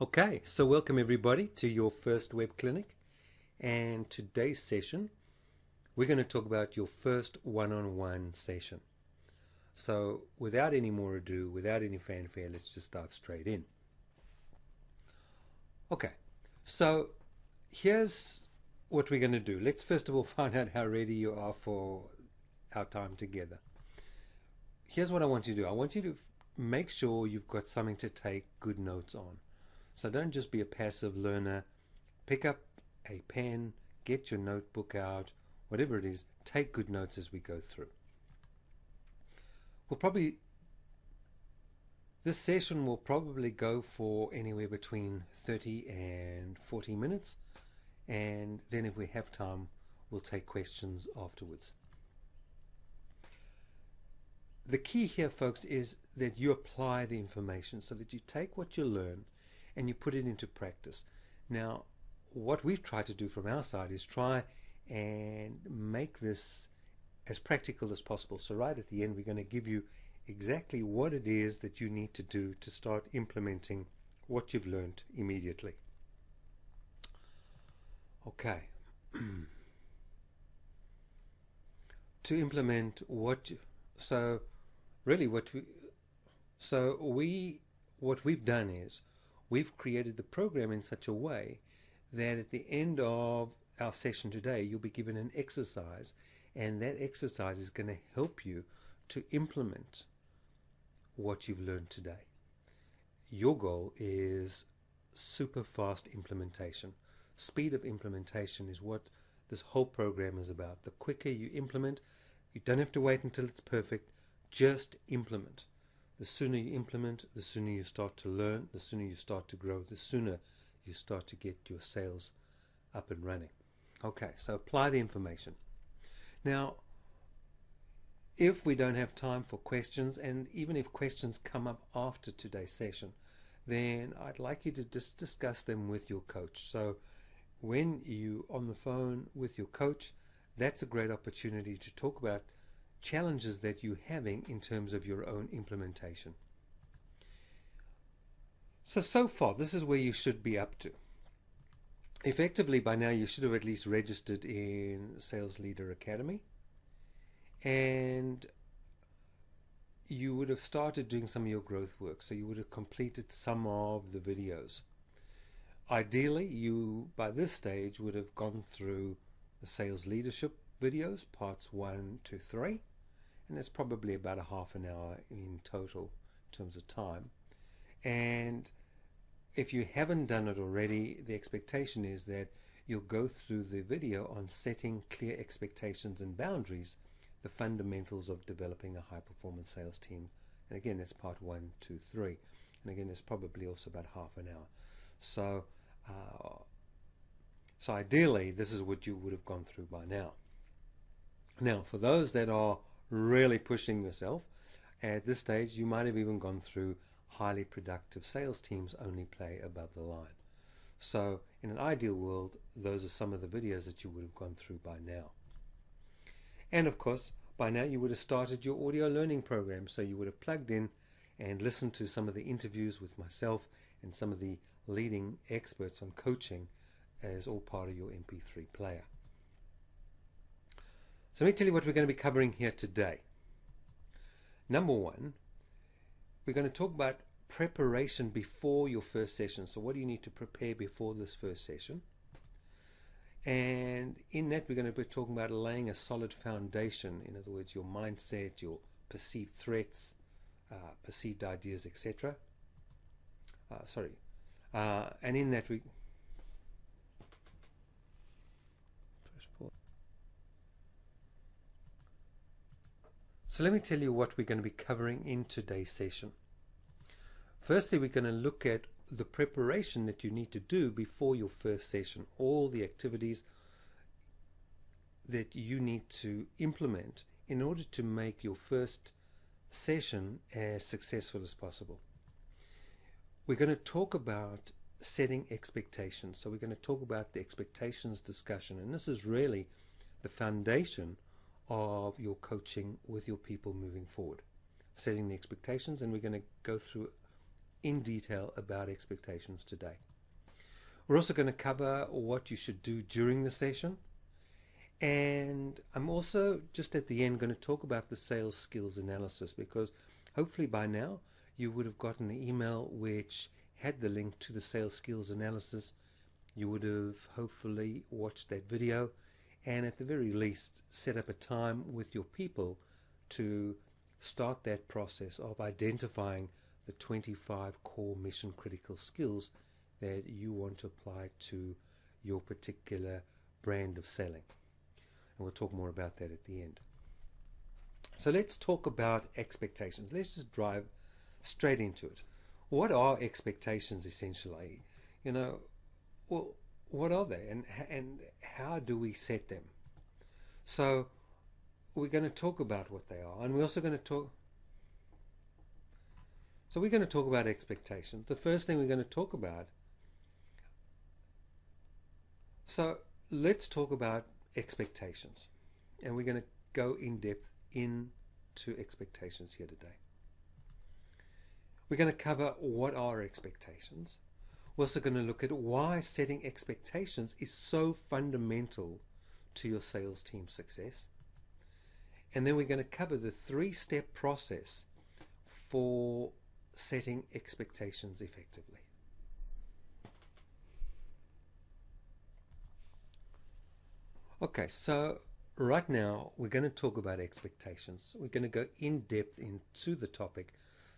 Okay, so welcome everybody to your first web clinic, and today's session we're going to talk about your first one-on-one session. So without any more ado, without any fanfare, let's just dive straight in. Okay, so here's what we're going to do. Let's first of all find out how ready you are for our time together. Here's what I want you to do. I want you to make sure you've got something to take good notes on. So don't just be a passive learner. Pick up a pen, get your notebook out, whatever it is, take good notes as we go through. This session will probably go for anywhere between 30 and 40 minutes, and then if we have time, we'll take questions afterwards. The key here, folks, is that you apply the information so that you take what you learn and you put it into practice. Now, what we've tried to do from our side is try and make this as practical as possible. So right at the end, we're going to give you exactly what it is that you need to do to start implementing what you've learned immediately. Okay. To implement what we've done is we've created the program in such a way that at the end of our session today, you'll be given an exercise, and that exercise is going to help you to implement what you've learned today. Your goal is super fast implementation. Speed of implementation is what this whole program is about. The quicker you implement, you don't have to wait until it's perfect, just implement. The sooner you implement, the sooner you start to learn, the sooner you start to grow, the sooner you start to get your sales up and running. Okay, so apply the information. Now, if we don't have time for questions, and even if questions come up after today's session, then I'd like you to just discuss them with your coach. So when you're on the phone with your coach, that's a great opportunity to talk about challenges that you're having in terms of your own implementation. So far, this is where you should be up to. Effectively, by now, you should have at least registered in Sales Leader Academy, and you would have started doing some of your growth work. So you would have completed some of the videos. Ideally, you, by this stage, would have gone through the sales leadership videos, parts 1 to 3, and there's probably about a half an hour in total in terms of time. And if you haven't done it already, the expectation is that you'll go through the video on setting clear expectations and boundaries, the fundamentals of developing a high-performance sales team. And again, that's part 1, 2, 3. And again, it's probably also about half an hour. So ideally, this is what you would have gone through by now. Now, for those that are really pushing yourself, at this stage, you might have even gone through highly productive sales teams only play above the line. So in an ideal world, those are some of the videos that you would have gone through by now. And of course, by now you would have started your audio learning program. So you would have plugged in and listened to some of the interviews with myself and some of the leading experts on coaching as all part of your MP3 player. So let me tell you what we're going to be covering here today. Number one, we're going to talk about preparation before your first session. So what do you need to prepare before this first session? And in that, we're going to be talking about laying a solid foundation. In other words, your mindset, your perceived threats, perceived ideas, etc. And in that, So let me tell you what we're going to be covering in today's session. Firstly, we're going to look at the preparation that you need to do before your first session, all the activities that you need to implement in order to make your first session as successful as possible. We're going to talk about setting expectations. So we're going to talk about the expectations discussion, and this is really the foundation of your coaching with your people moving forward. Setting the expectations, and we're going to go through in detail about expectations today. We're also going to cover what you should do during the session. And I'm also just at the end going to talk about the sales skills analysis, because hopefully by now you would have gotten an email which had the link to the sales skills analysis. You would have hopefully watched that video, and at the very least set up a time with your people to start that process of identifying the 25 core mission critical skills that you want to apply to your particular brand of selling. And we'll talk more about that at the end. So let's talk about expectations. Let's just drive straight into it. What are expectations essentially? Well, what are they, and how do we set them? So we're going to talk about what they are, and we're also going to talk. So we're going to talk about expectations. The first thing we're going to talk about. So let's talk about expectations, and we're going to go in depth into expectations here today. We're going to cover what are expectations. We're also going to look at why setting expectations is so fundamental to your sales team success. And then we're going to cover the 3-step process for setting expectations effectively. Okay, so right now we're going to talk about expectations. We're going to go in depth into the topic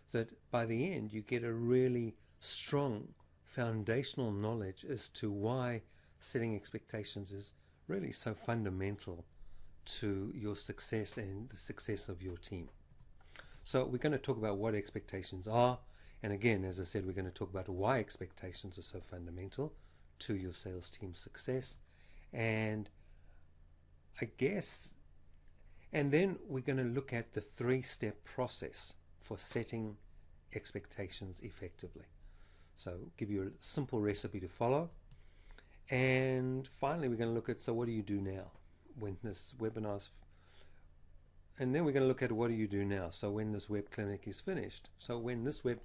so that by the end you get a really strong foundational knowledge as to why setting expectations is really so fundamental to your success and the success of your team. So we're going to talk about what expectations are, and again, as I said, we're going to talk about why expectations are so fundamental to your sales team's success, and then we're going to look at the 3-step process for setting expectations effectively. So give you a simple recipe to follow. And finally, we're going to look at, so what do you do now when this webinar's, and then we're going to look at what do you do now, so when this web clinic is finished. So when this and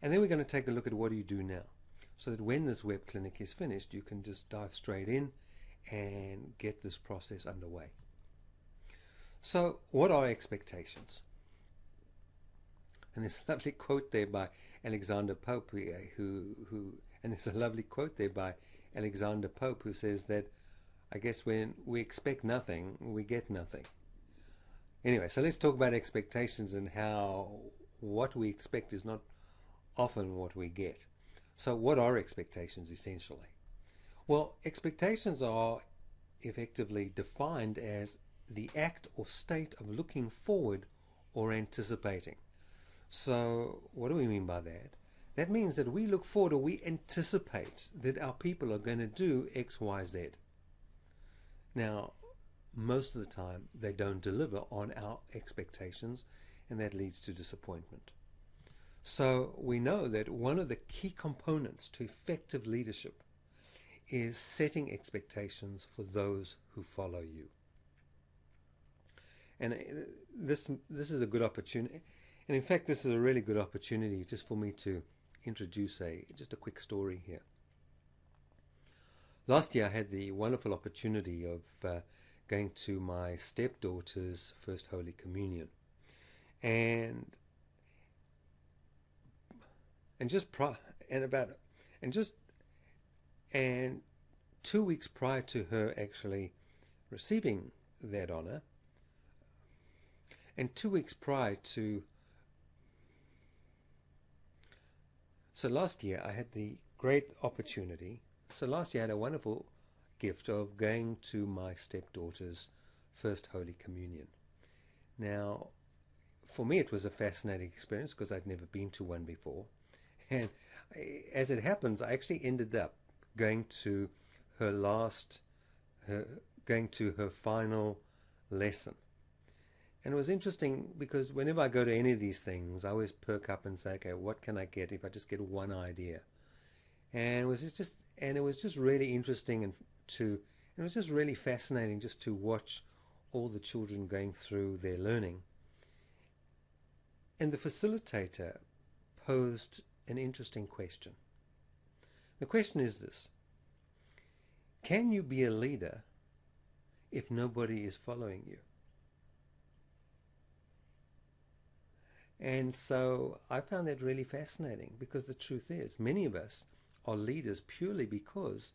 then we're going to take a look at what do you do now, so that when this web clinic is finished, you can just dive straight in and get this process underway. So what are expectations? And there's a lovely quote there by Alexander Pope, and there's a lovely quote there by Alexander Pope who says that, I guess when we expect nothing, we get nothing. Anyway, so let's talk about expectations and how what we expect is not often what we get. So what are expectations essentially? Well, expectations are effectively defined as the act or state of looking forward or anticipating. So what do we mean by that? That means that we look forward, or we anticipate that our people are going to do X, Y, Z. Now, most of the time they don't deliver on our expectations, and that leads to disappointment. So we know that one of the key components to effective leadership is setting expectations for those who follow you. And this is a good opportunity. And in fact, this is a really good opportunity just for me to introduce just a quick story here. Last year I had the wonderful opportunity of going to my stepdaughter's first Holy Communion. And 2 weeks prior to her actually receiving that honor, and 2 weeks prior to, so last year I had the great opportunity, so last year I had a wonderful gift of going to my stepdaughter's first Holy Communion. Now, for me it was a fascinating experience because I'd never been to one before, and as it happens I actually ended up going to her final lesson. And it was interesting because whenever I go to any of these things, I always perk up and say, okay, what can I get if I just get one idea? And it was just really interesting, and it was just really fascinating just to watch all the children going through their learning. And the facilitator posed an interesting question. The question is this: can you be a leader if nobody is following you? And so I found that really fascinating, because the truth is, many of us are leaders purely because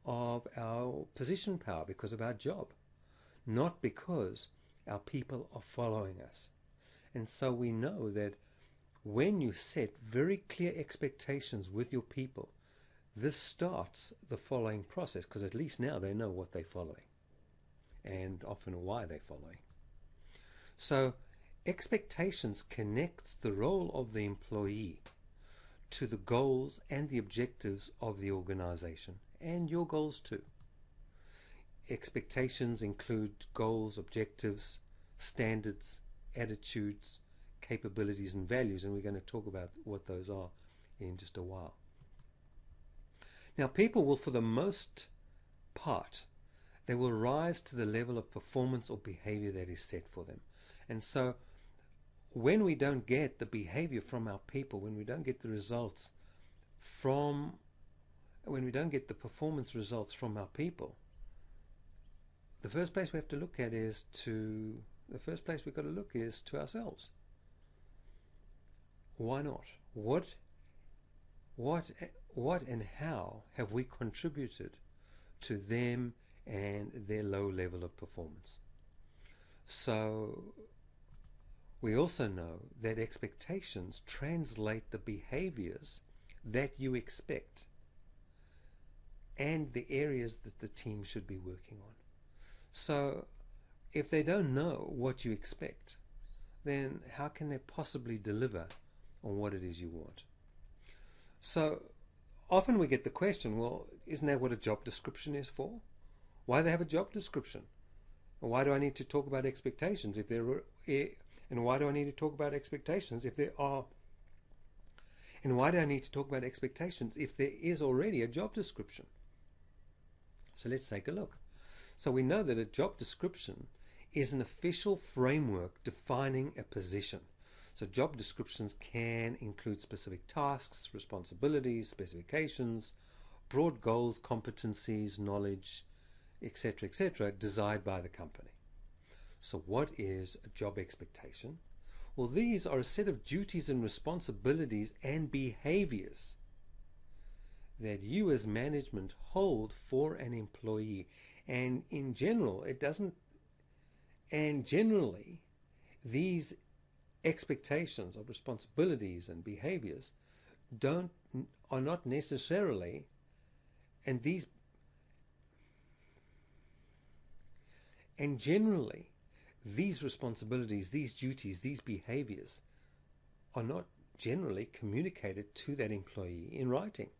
of our position power, because of our job, not because our people are following us. And so we know that when you set very clear expectations with your people, this starts the following process, because at least now they know what they're following and often why they're following. So expectations connects the role of the employee to the goals and the objectives of the organization, and your goals too. Expectations include goals, objectives, standards, attitudes, capabilities, and values, and we're going to talk about what those are in just a while. Now, people will, for the most part, they will rise to the level of performance or behavior that is set for them. And so when we don't get the behavior from our people, when we don't get the results from, when we don't get the performance results from our people, the first place we have to look at is to, the first place we've got to look is to ourselves. Why not? What and how have we contributed to them and their low level of performance? So we also know that expectations translate the behaviors that you expect and the areas that the team should be working on. So if they don't know what you expect, then how can they possibly deliver on what it is you want? So often we get the question, well, isn't that what a job description is for? Why do they have a job description? And why do I need to talk about expectations if there are, and why do I need to talk about expectations if there are, and why do I need to talk about expectations if there is already a job description? So let's take a look. So we know that a job description is an official framework defining a position. So job descriptions can include specific tasks, responsibilities, specifications, broad goals, competencies, knowledge, etc., desired by the company. So what is a job expectation? Well, these are a set of duties and responsibilities and behaviors that you as management hold for an employee. And in general, generally, these expectations of responsibilities and behaviors are not necessarily, and generally these responsibilities, these duties, these behaviors are not generally communicated to that employee in writing.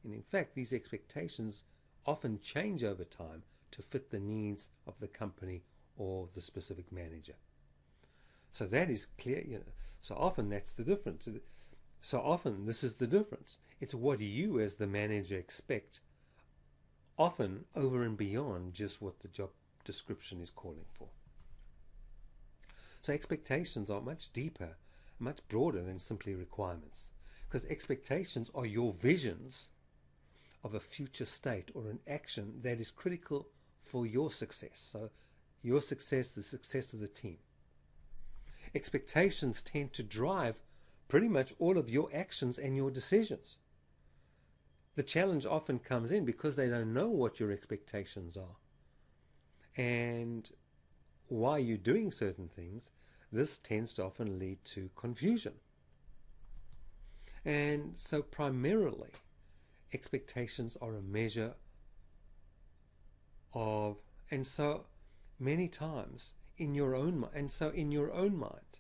And in fact, these expectations often change over time to fit the needs of the company or the specific manager. So that is clear, you know. So often that's the difference. So often this is the difference. It's what you as the manager expect, often over and beyond just what the job description is calling for. So expectations are much deeper, much broader than simply requirements, because expectations are your visions of a future state or an action that is critical for your success. So your success, the success of the team. Expectations tend to drive pretty much all of your actions and your decisions. The challenge often comes in because they don't know what your expectations are and why you're doing certain things. This tends to often lead to confusion. And so primarily, expectations are a measure of, and so many times in your own mind,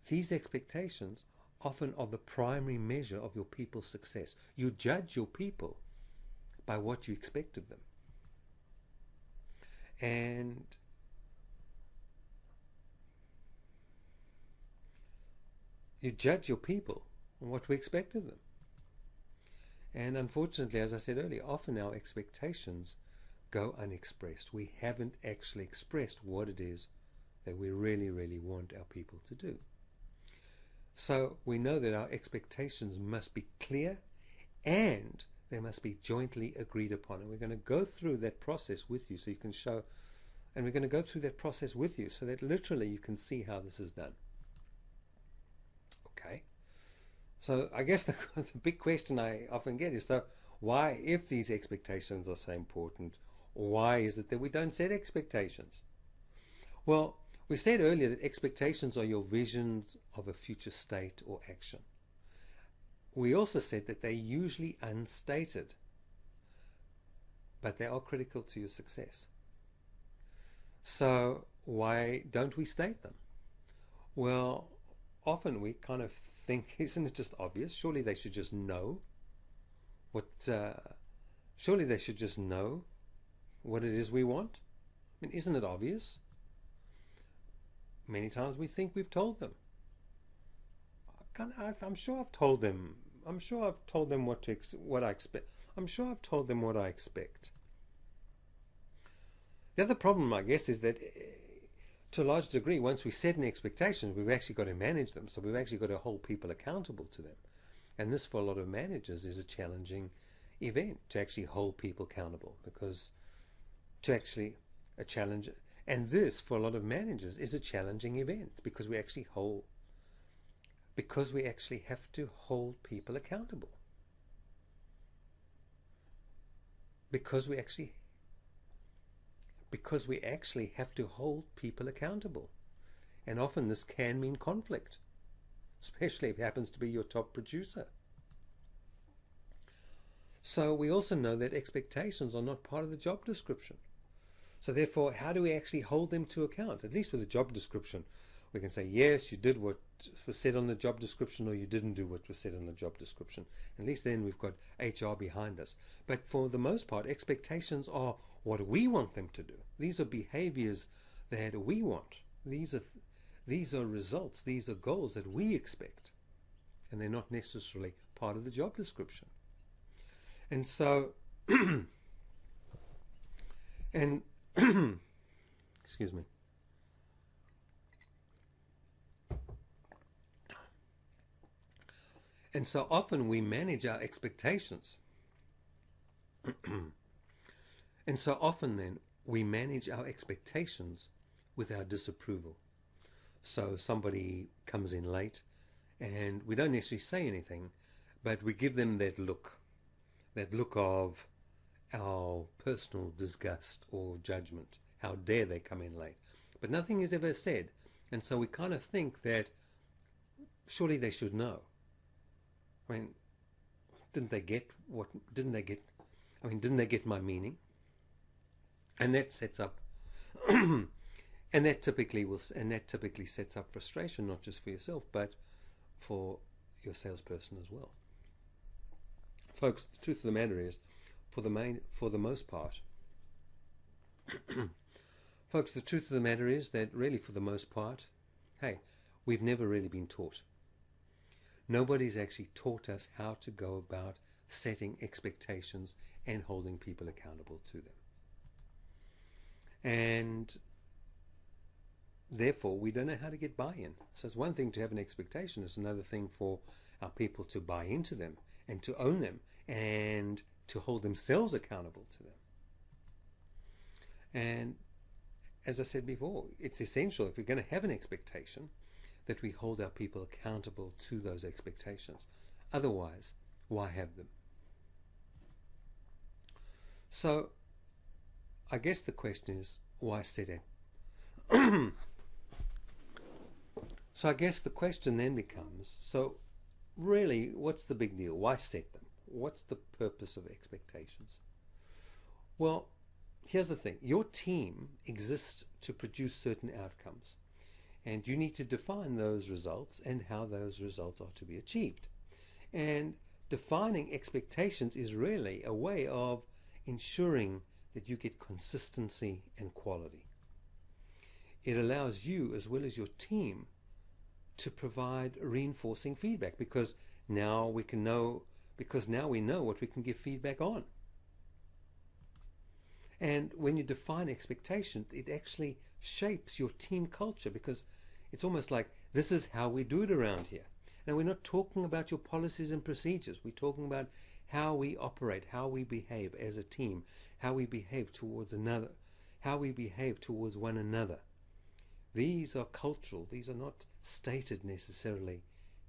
these expectations often are the primary measure of your people's success. You judge your people by what you expect of them. And you judge your people on what we expect of them. And unfortunately, as I said earlier, often our expectations go unexpressed. We haven't actually expressed what it is that we really, really want our people to do. So we know that our expectations must be clear and they must be jointly agreed upon. And we're going to go through that process with you so you can show, and we're going to go through that process with you so that literally you can see how this is done. Okay. So I guess the big question I often get is, so why, if these expectations are so important, why is it that we don't set expectations? Well, we said earlier that expectations are your visions of a future state or action. We also said that they're usually unstated, but they are critical to your success. So why don't we state them? Well, often we kind of think, isn't it just obvious? Surely they should just know what, surely they should just know what it is we want. I mean, isn't it obvious? Many times we think we've told them. I'm sure I've told them. I'm sure I've told them what I expect. I'm sure I've told them what I expect. The other problem, I guess, is that to a large degree, once we set an expectation, we've actually got to manage them. So we've actually got to hold people accountable to them. And this, for a lot of managers, is a challenging event, to actually hold people accountable, because to actually a challenge. And this, for a lot of managers, is a challenging event because we actually have to hold people accountable. Because we actually have to hold people accountable. And often this can mean conflict, especially if it happens to be your top producer. So we also know that expectations are not part of the job description. So therefore, how do we actually hold them to account? At least with a job description, we can say, yes, you did what was said on the job description, or you didn't do what was said on the job description. At least then we've got HR behind us. But for the most part, expectations are what we want them to do. These are behaviors that we want. These are results. These are goals that we expect. And they're not necessarily part of the job description. And so, and excuse me. And so often we manage our expectations. And so often then we manage our expectations with our disapproval. So somebody comes in late and we don't necessarily say anything, but we give them that look of our personal disgust or judgment. How dare they come in late? But nothing is ever said. And so we kind of think that surely they should know. I mean, didn't they get my meaning? And that sets up, and that typically sets up frustration, not just for yourself, but for your salesperson as well. Folks, the truth of the matter is, for the most part, folks, the truth of the matter is that really, for the most part, hey, we've never really been taught. Nobody's actually taught us how to go about setting expectations and holding people accountable to them. And therefore, we don't know how to get buy-in. So it's one thing to have an expectation. It's another thing for our people to buy into them and to own them and to hold themselves accountable to them. And as I said before, it's essential, if we're going to have an expectation, that we hold our people accountable to those expectations. Otherwise, why have them? So I guess the question is, why set it? So I guess the question then becomes, so really, what's the big deal? Why set them? What's the purpose of expectations? Well, here's the thing. Your team exists to produce certain outcomes. And you need to define those results and how those results are to be achieved. And defining expectations is really a way of ensuring that you get consistency and quality. It allows you, as well as your team, to provide reinforcing feedback, because now we know what we can give feedback on. And when you define expectations, it actually shapes your team culture, because it's almost like, this is how we do it around here. And we're not talking about your policies and procedures. We're talking about how we operate, how we behave as a team, how we behave towards another, how we behave towards one another. These are cultural. These are not stated necessarily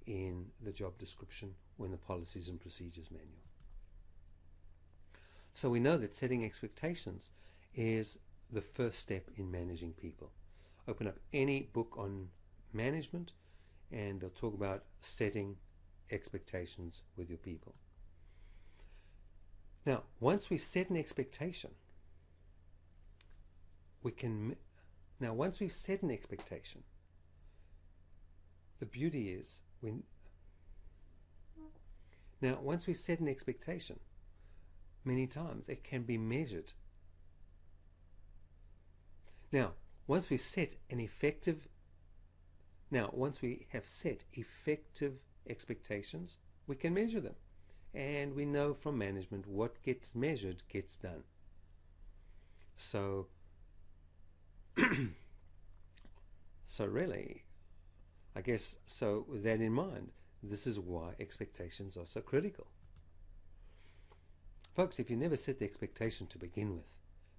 in the job description or in the policies and procedures manual. So we know that setting expectations is the first step in managing people. Open up any book on management and they'll talk about setting expectations with your people. Now, once we set an expectation, once we've set an expectation, the beauty is once we set an expectation, many times it can be measured. Once we have set effective expectations, we can measure them. And we know from management what gets measured gets done. So really, I guess, so with that in mind, this is why expectations are so critical. Folks, if you never set the expectation to begin with,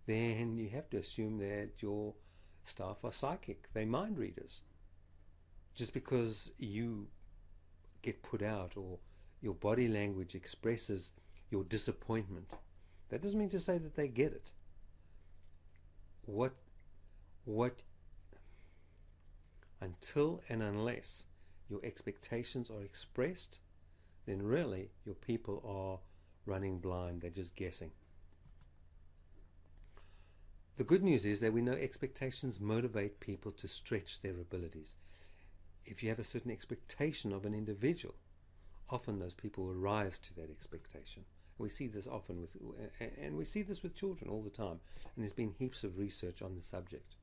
then you have to assume that your staff are psychic. They're mind readers. Just because you get put out or your body language expresses your disappointment, that doesn't mean to say that they get it. Until and unless your expectations are expressed, then really your people are running blind. They're just guessing. The good news is that we know expectations motivate people to stretch their abilities. If you have a certain expectation of an individual, often those people will rise to that expectation. We see this often with children all the time, and there's been heaps of research on the subject.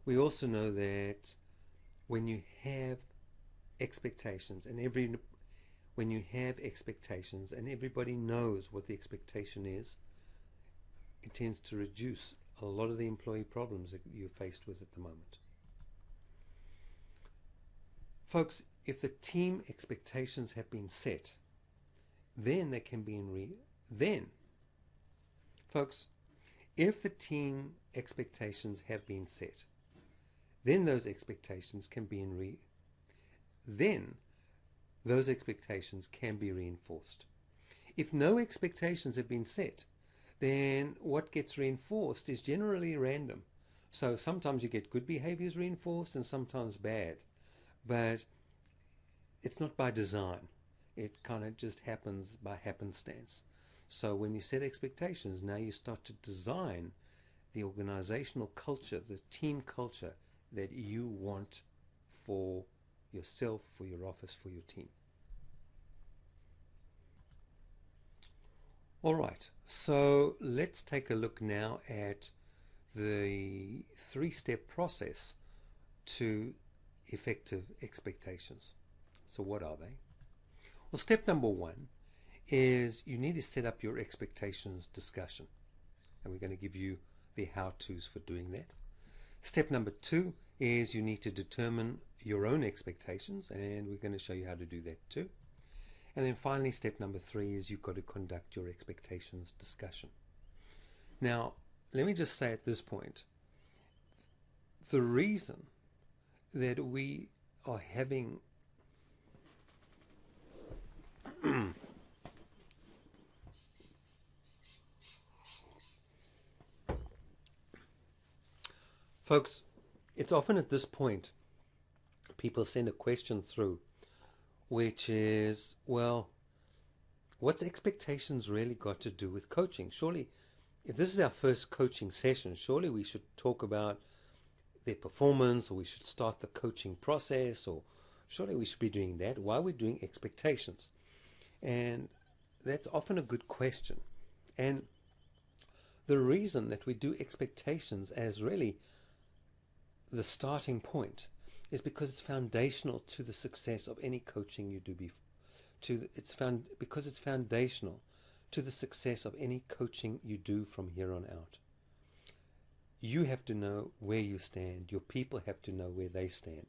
We also know that when you have expectations and everybody knows what the expectation is, it tends to reduce a lot of the employee problems that you're faced with at the moment. Folks, if the team expectations have been set, then they can be if the team expectations have been set, then those expectations can be reinforced. If no expectations have been set, then what gets reinforced is generally random. So sometimes you get good behaviors reinforced and sometimes bad. But it's not by design. It kind of just happens by happenstance. So when you set expectations, now you start to design the organizational culture, the team culture that you want for yourself, for your office, for your team. All right, so let's take a look now at the three-step process to effective expectations. So what are they? Well, step number one is you need to set up your expectations discussion. And we're going to give you the how-tos for doing that. Step number two is you need to determine your own expectations, and we're going to show you how to do that too. And then finally, step number three is you've got to conduct your expectations discussion. Now, let me just say at this point, the reason that we are having folks, it's often at this point people send a question through which is, well, what's expectations really got to do with coaching? Surely, if this is our first coaching session, surely we should talk about their performance, or we should start the coaching process, or surely we should be doing that. Why are we doing expectations? And that's often a good question. And the reason that we do expectations as really the starting point is because it's foundational to the success of any coaching you do. Because it's foundational to the success of any coaching you do from here on out. You have to know where you stand. Your people have to know where they stand.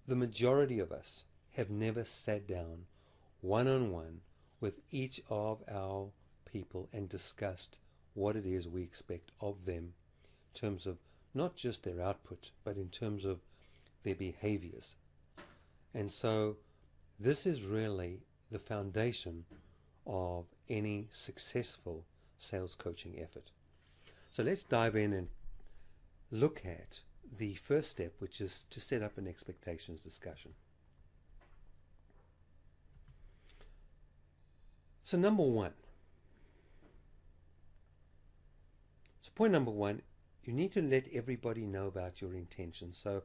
the majority of us have never sat down one-on-one with each of our people and discussed what it is we expect of them in terms of not just their output, but in terms of their behaviors. And so this is really the foundation of any successful sales coaching effort. So let's dive in and look at the first step, which is to set up an expectations discussion. So point number one, you need to let everybody know about your intentions. So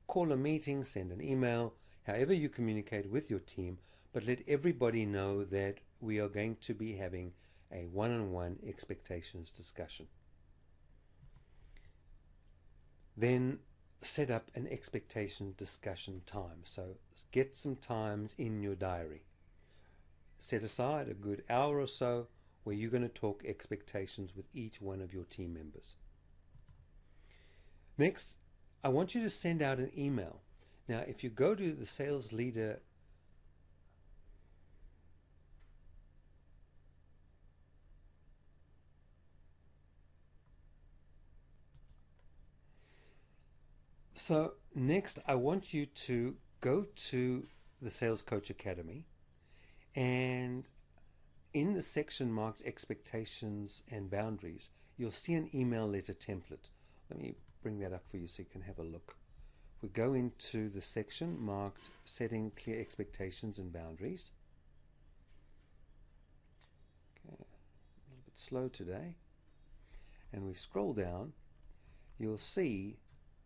call a meeting, send an email, however you communicate with your team, but let everybody know that we are going to be having a one-on-one expectations discussion. Then set up an expectation discussion time. So get some times in your diary. Set aside a good hour or so where you're going to talk expectations with each one of your team members. Next, I want you to send out an email. Now, if you go to the sales leader So next, I want you to go to the Sales Coach Academy, and in the section marked Expectations and Boundaries, you'll see an email letter template. Let me bring that up for you so you can have a look. If we go into the section marked Setting Clear Expectations and Boundaries. Okay, a little bit slow today. And we scroll down, you'll see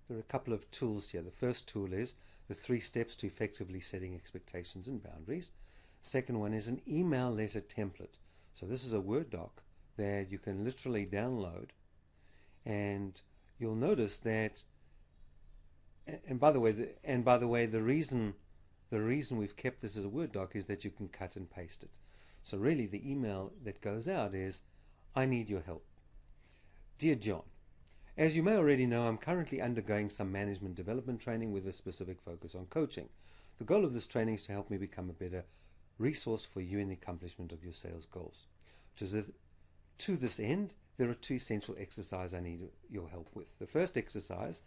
there are a couple of tools here. The first tool is the 3 steps to effectively setting expectations and boundaries. Second one is an email letter template. So this is a Word doc that you can literally download, and you'll notice that, and by the way, the reason we've kept this as a Word doc is that you can cut and paste it. So really the email that goes out is, I need your help. Dear John, as you may already know, I'm currently undergoing some management development training with a specific focus on coaching. The goal of this training is to help me become a better resource for you in the accomplishment of your sales goals. To this end, there are 2 essential exercises I need your help with. The first exercise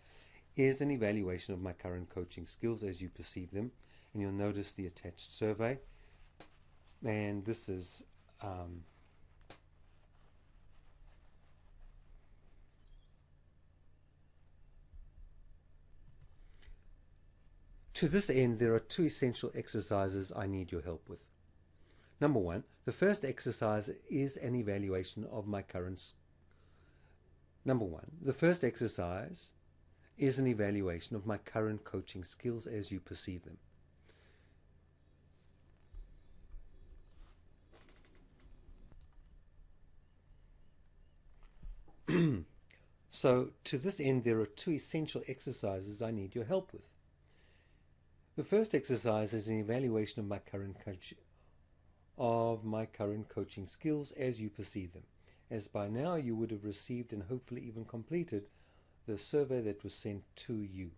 is an evaluation of my current coaching skills as you perceive them, and you'll notice the attached survey. And this is To this end, there are 2 essential exercises I need your help with. Number 1, the first exercise is an evaluation of my current. The first exercise is an evaluation of my current coaching skills as you perceive them. So, to this end, there are 2 essential exercises I need your help with. The first exercise is an evaluation of my current coaching skills as you perceive them. As by now you would have received and hopefully even completed the survey that was sent to you.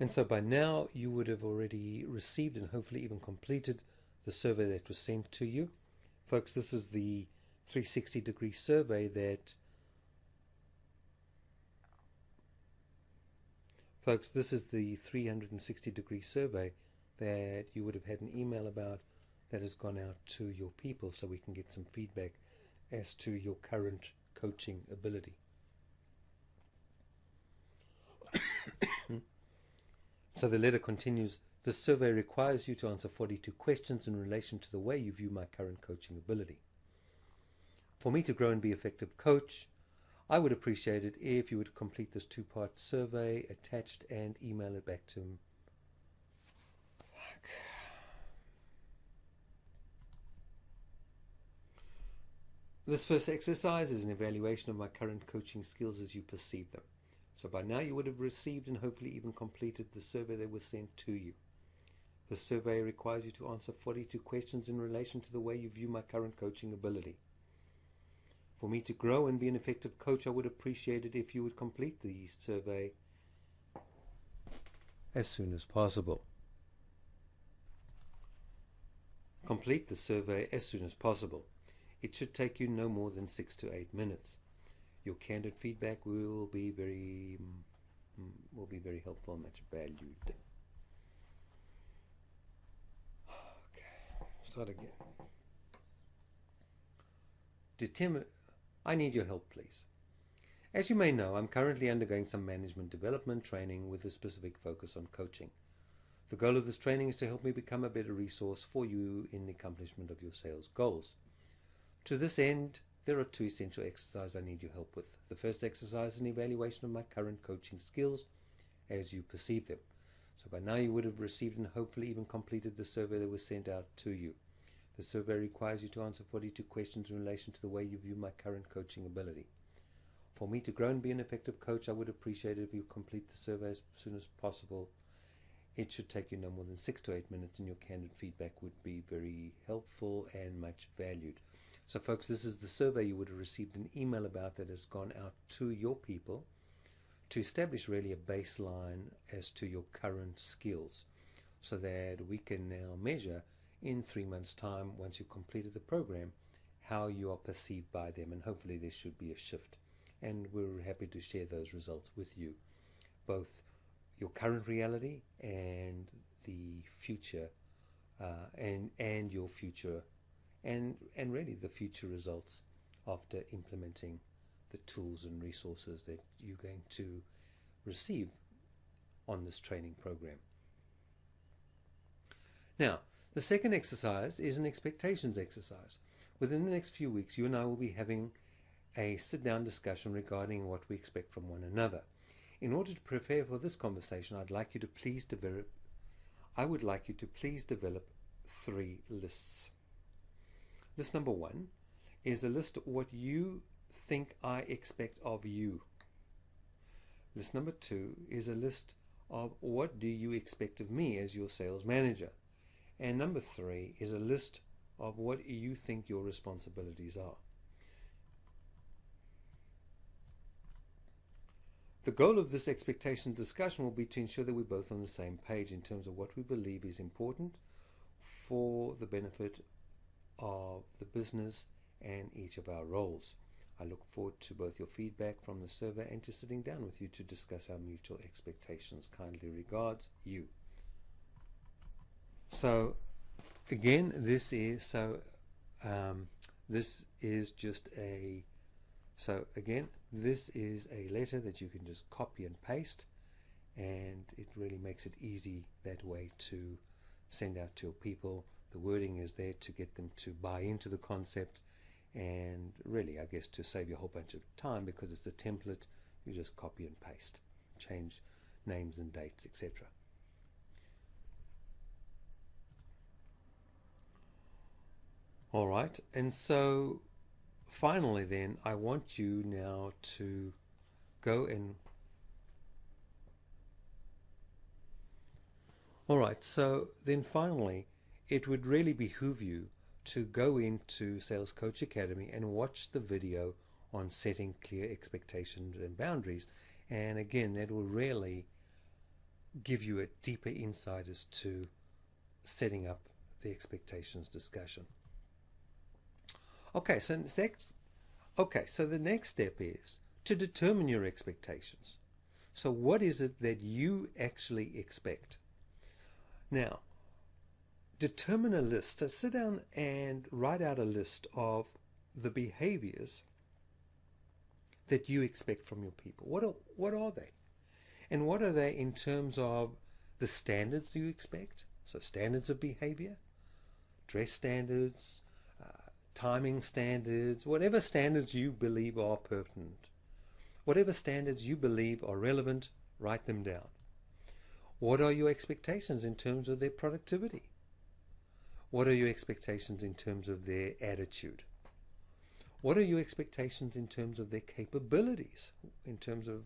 And so by now you would have already received and hopefully even completed the survey that was sent to you. Folks, this is the 360-degree survey that this is the 360-degree survey that you would have had an email about that has gone out to your people, so we can get some feedback as to your current coaching ability. So the letter continues, this survey requires you to answer 42 questions in relation to the way you view my current coaching ability. For me to grow and be an effective coach, I would appreciate it if you would complete this 2-part survey attached and email it back to him. This first exercise is an evaluation of my current coaching skills as you perceive them. So by now you would have received and hopefully even completed the survey that was sent to you. The survey requires you to answer 42 questions in relation to the way you view my current coaching ability. For me to grow and be an effective coach, I would appreciate it if you would complete the survey as soon as possible. Complete the survey as soon as possible. It should take you no more than 6 to 8 minutes. Your candid feedback will be very helpful and much valued. Okay, start again. I need your help, please. As you may know, I'm currently undergoing some management development training with a specific focus on coaching. The goal of this training is to help me become a better resource for you in the accomplishment of your sales goals. To this end, there are 2 essential exercises I need your help with. The first exercise is an evaluation of my current coaching skills as you perceive them. So by now you would have received and hopefully even completed the survey that was sent out to you. The survey requires you to answer 42 questions in relation to the way you view my current coaching ability. For me to grow and be an effective coach, I would appreciate it if you complete the survey as soon as possible. It should take you no more than 6 to 8 minutes, and your candid feedback would be very helpful and much valued. So folks, this is the survey you would have received an email about that has gone out to your people to establish really a baseline as to your current skills, so that we can now measure in 3 months' time, once you've completed the program, how you are perceived by them, and hopefully there should be a shift. And we're happy to share those results with you, both your current reality and the future, and your future, and really the future results after implementing the tools and resources that you're going to receive on this training program. Now, the second exercise is an expectations exercise. Within the next few weeks, you and I will be having a sit-down discussion regarding what we expect from one another. In order to prepare for this conversation, I would like you to please develop 3 lists. List number 1 is a list of what you think I expect of you. List number 2 is a list of what do you expect of me as your sales manager. And number 3 is a list of what you think your responsibilities are. The goal of this expectation discussion will be to ensure that we're both on the same page in terms of what we believe is important for the benefit of the business and each of our roles. I look forward to both your feedback from the survey and to sitting down with you to discuss our mutual expectations. Kindly regards, you. So again, this is a letter that you can just copy and paste, and it really makes it easy that way to send out to your people. The wording is there to get them to buy into the concept, and really, I guess, to save you a whole bunch of time, because it's a template. You just copy and paste, change names and dates, etc. All right, and so finally then, I want you now to go and... All right, so then finally, it would really behoove you to go into Sales Coach Academy and watch the video on setting clear expectations and boundaries. And again, that will really give you a deeper insight as to setting up the expectations discussion. Okay, so the next step is to determine your expectations. So what is it that you actually expect? Now, determine a list. So sit down and write out a list of the behaviors that you expect from your people. What are they? And what are they in terms of the standards you expect? So standards of behavior, dress standards, timing standards, whatever standards you believe are pertinent. Whatever standards you believe are relevant, write them down. What are your expectations in terms of their productivity? What are your expectations in terms of their attitude? What are your expectations in terms of their capabilities, in terms of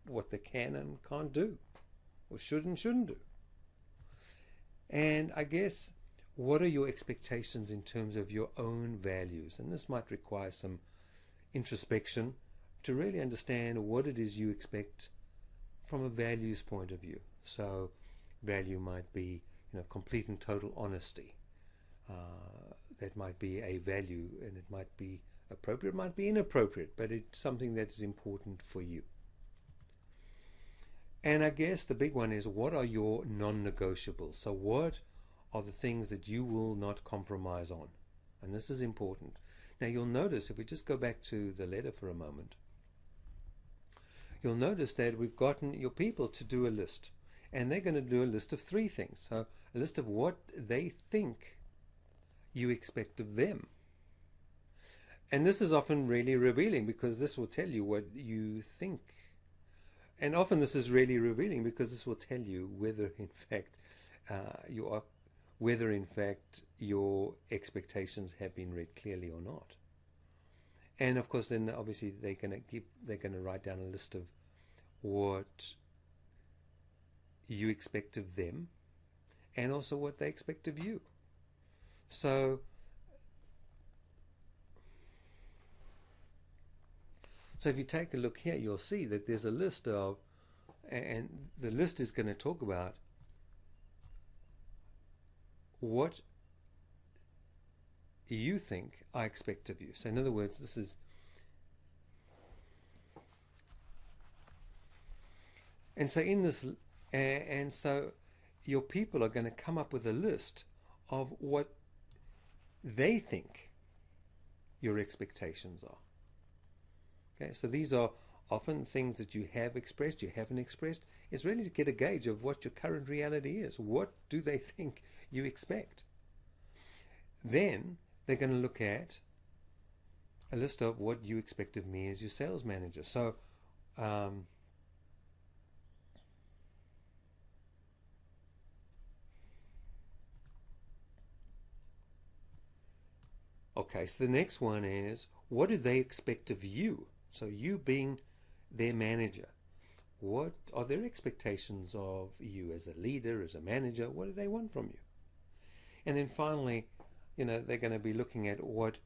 what they can and can't do, or should and shouldn't do? And I guess, what are your expectations in terms of your own values? And this might require some introspection to really understand what it is you expect from a values point of view. So value might be, complete and total honesty. That might be a value, and it might be appropriate, it might be inappropriate, but it's something that is important for you. And I guess the big one is, what are your non-negotiables? So what are the things that you will not compromise on? And this is important. Now you'll notice, if we just go back to the letter for a moment, you'll notice that we've gotten your people to do a list. And they're going to do a list of 3 things. So a list of what they think you expect of them. And this is often really revealing, because this will tell you what you think. And often this is really revealing, because this will tell you whether in fact your expectations have been read clearly or not. And of course, then obviously they're going to write down a list of what you expect of them, and also what they expect of you. So if you take a look here, you'll see that there's a list of, and the list is going to talk about what you think I expect of you. So in other words, this is, and so in this, and so your people are going to come up with a list of what they think your expectations are. Okay, so these are often things that you have expressed, you haven't expressed. It's really to get a gauge of what your current reality is. What do they think you expect? Then they're going to look at a list of what you expect of me as your sales manager. So okay, so the next one is, what do they expect of you? So you being their manager, what are their expectations of you as a leader, as a manager? What do they want from you? And then finally, they're going to be looking at what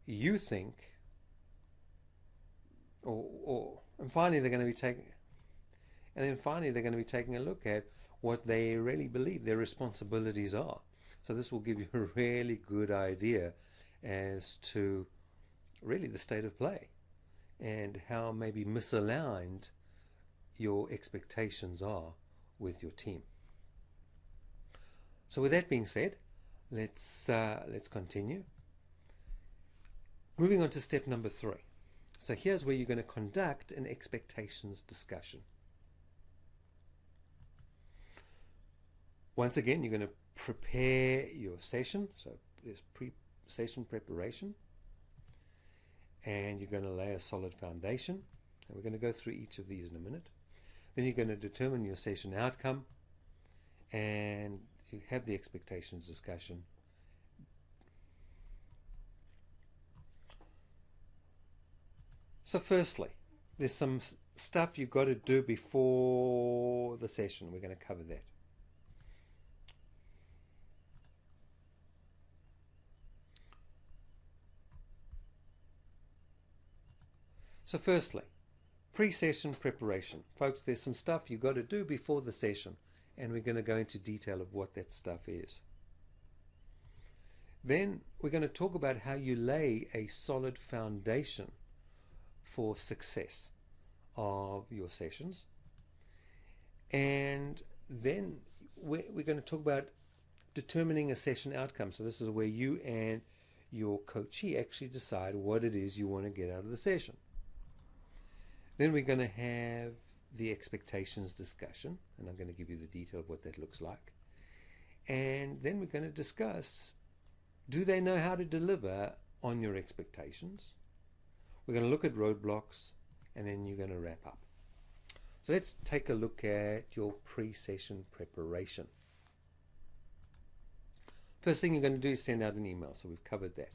you think, and finally they're going to be taking a look at what they really believe their responsibilities are. So this will give you a really good idea as to really the state of play, and how maybe misaligned your expectations are with your team. So with that being said, let's continue. Moving on to step number 3. So here's where you're going to conduct an expectations discussion. Once again, you're going to prepare your session. So there's session preparation, and you're going to lay a solid foundation, and we're going to go through each of these in a minute. Then you're going to determine your session outcome, and you have the expectations discussion. So firstly, there's some stuff you've got to do before the session. We're going to cover that. So firstly, pre-session preparation. Folks, there's some stuff you've got to do before the session, and we're going to go into detail of what that stuff is. Then we're going to talk about how you lay a solid foundation for success of your sessions. And then we're going to talk about determining a session outcome. So this is where you and your coachee actually decide what it is you want to get out of the session. Then we're going to have the expectations discussion, and I'm going to give you the detail of what that looks like. And then we're going to discuss, do they know how to deliver on your expectations? We're going to look at roadblocks, and then you're going to wrap up. So let's take a look at your pre-session preparation. First thing you're going to do is send out an email, so we've covered that.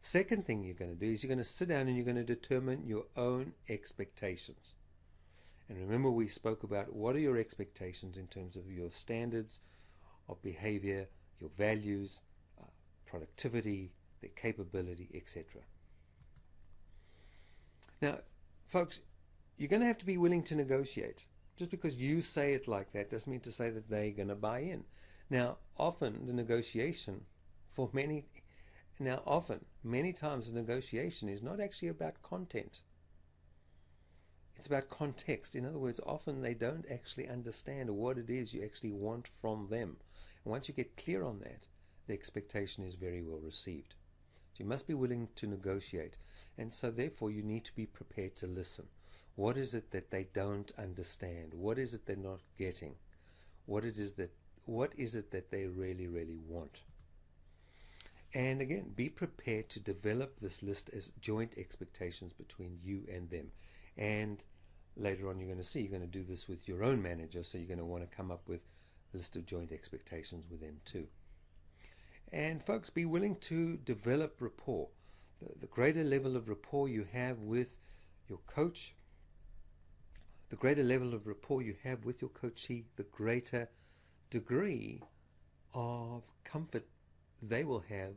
Second thing you're going to do is you're going to sit down and you're going to determine your own expectations. And remember, we spoke about what are your expectations in terms of your standards of behavior, your values, productivity, their capability, etc. Now, folks, you're going to have to be willing to negotiate. Just because you say it like that doesn't mean to say that they're going to buy in. Now, often the negotiation for many times the negotiation is not actually about content. It's about context. In other words, often they don't actually understand what it is you actually want from them. And once you get clear on that, the expectation is very well received. So you must be willing to negotiate. And so therefore you need to be prepared to listen. What is it that they don't understand? What is it they're not getting? What is it that they really, really want? And again, be prepared to develop this list as joint expectations between you and them. And later on you're going to see, you're going to do this with your own manager, so you're going to want to come up with a list of joint expectations with them too. And folks, be willing to develop rapport. The greater level of rapport you have with your coach, the greater level of rapport you have with your coachee, the greater degree of comfort they will have,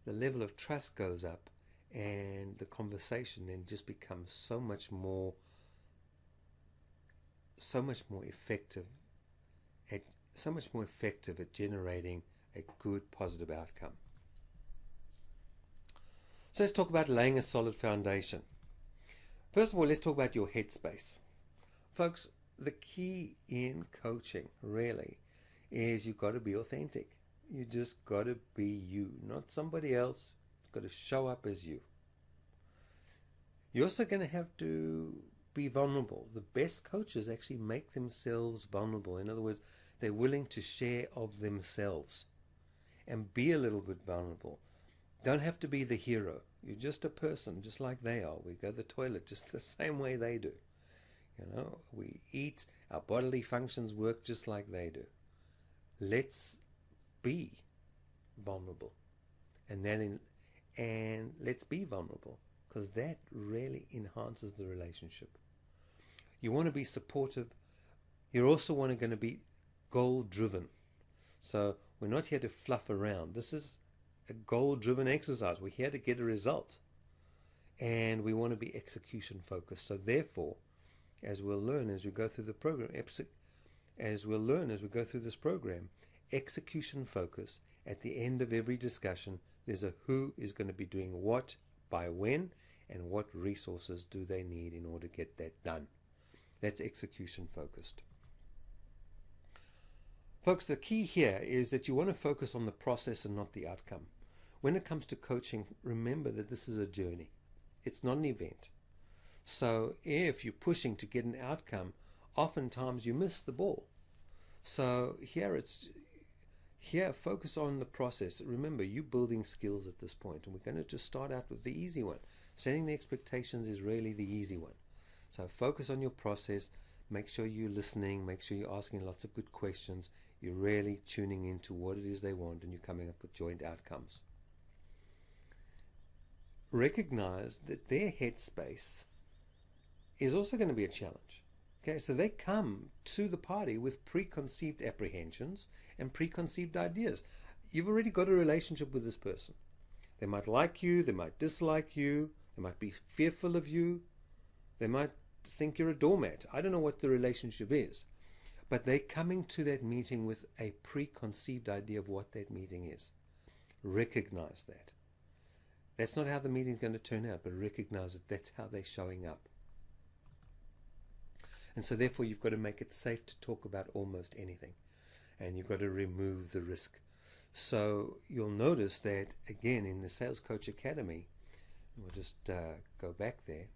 the level of trust goes up, and the conversation then just becomes so much more effective at generating a good positive outcome. So let's talk about laying a solid foundation. First of all, let's talk about your headspace. Folks, the key in coaching really is you've got to be authentic. You just got to be you, not somebody else. You've got to show up as you. You're also going to have to be vulnerable. The best coaches actually make themselves vulnerable. In other words, they're willing to share of themselves and be a little bit vulnerable. Don't have to be the hero. You're just a person, just like they are. We go to the toilet just the same way they do. You know, we eat, our bodily functions work just like they do. Let's be vulnerable, and let's be vulnerable, because that really enhances the relationship. You want to be supportive. You're also going to be goal-driven. So we're not here to fluff around. This is a goal-driven exercise. We're here to get a result, and we want to be execution-focused. So therefore, as we'll learn as we go through the program, execution focus. At the end of every discussion, there's a who is going to be doing what, by when, and what resources do they need in order to get that done. That's execution focused. Folks, the key here is that you want to focus on the process and not the outcome. When it comes to coaching, remember that this is a journey. It's not an event. So if you're pushing to get an outcome, oftentimes you miss the ball. So here focus on the process. Remember, you're building skills at this point, and we're going to just start out with the easy one. Setting the expectations is really the easy one. So focus on your process. Make sure you're listening. Make sure you're asking lots of good questions. You're really tuning into what it is they want, and you're coming up with joint outcomes. Recognize that their headspace is also going to be a challenge. Okay, so they come to the party with preconceived apprehensions and preconceived ideas. You've already got a relationship with this person. They might like you, they might dislike you, they might be fearful of you, they might think you're a doormat. I don't know what the relationship is, but they're coming to that meeting with a preconceived idea of what that meeting is. Recognize that. That's not how the meeting's going to turn out, but recognize that that's how they're showing up. And so therefore you've got to make it safe to talk about almost anything. And you've got to remove the risk. So you'll notice that, again, in the Sales Coach Academy, we'll just go back there.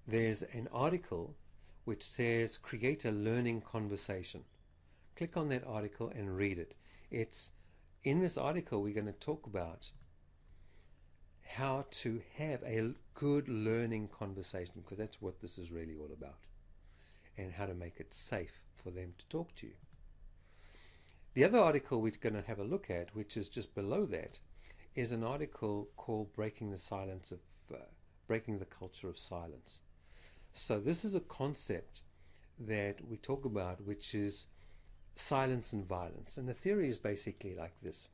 There's an article which says, create a learning conversation. Click on that article and read it. In this article, we're going to talk about how to have a good learning conversation, because that's what this is really all about, and how to make it safe for them to talk to you. The other article we're going to have a look at, which is just below that, is an article called Breaking the Culture of Silence. So this is a concept that we talk about, which is silence and violence. And the theory is basically like this.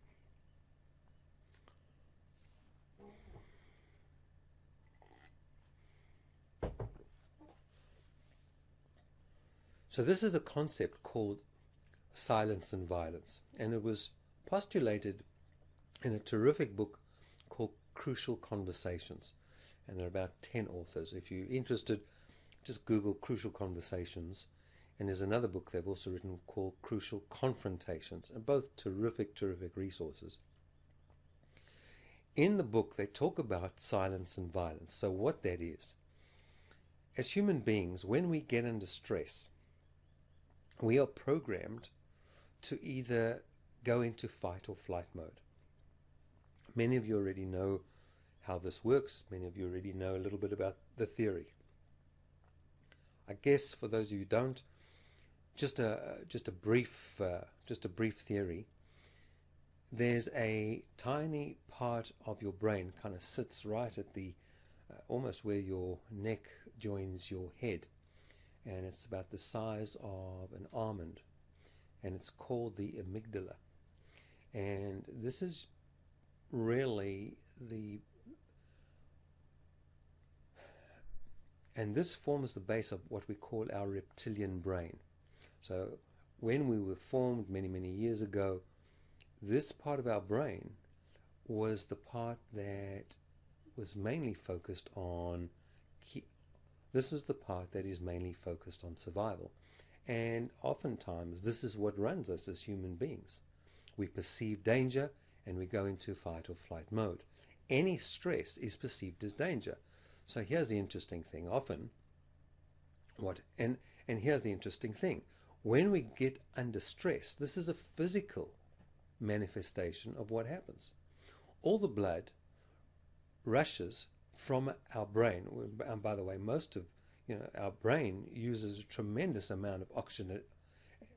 So this is a concept called silence and violence, and it was postulated in a terrific book called Crucial Conversations, and there are about 10 authors. If you're interested, just Google Crucial Conversations, and there's another book they've also written called Crucial Confrontations, and both terrific resources. In the book they talk about silence and violence. So what that is, as human beings, when we get under stress, we are programmed to either go into fight or flight mode. Many of you already know how this works. Many of you already know a little bit about the theory. I guess for those of you who don't, just a brief theory. There's a tiny part of your brain kind of sits right at the almost where your neck joins your head, and it's about the size of an almond, and it's called the amygdala. And this is really and this forms the base of what we call our reptilian brain. So when we were formed many years ago, this part of our brain was the part that was mainly focused on this is the part that is mainly focused on survival. And oftentimes this is what runs us as human beings. We perceive danger and we go into fight or flight mode. Any stress is perceived as danger. So here's the interesting thing. Often and here's the interesting thing. When we get under stress, this is a physical manifestation of what happens. All the blood rushes from our brain. And by the way, most of our brain uses a tremendous amount of oxygen.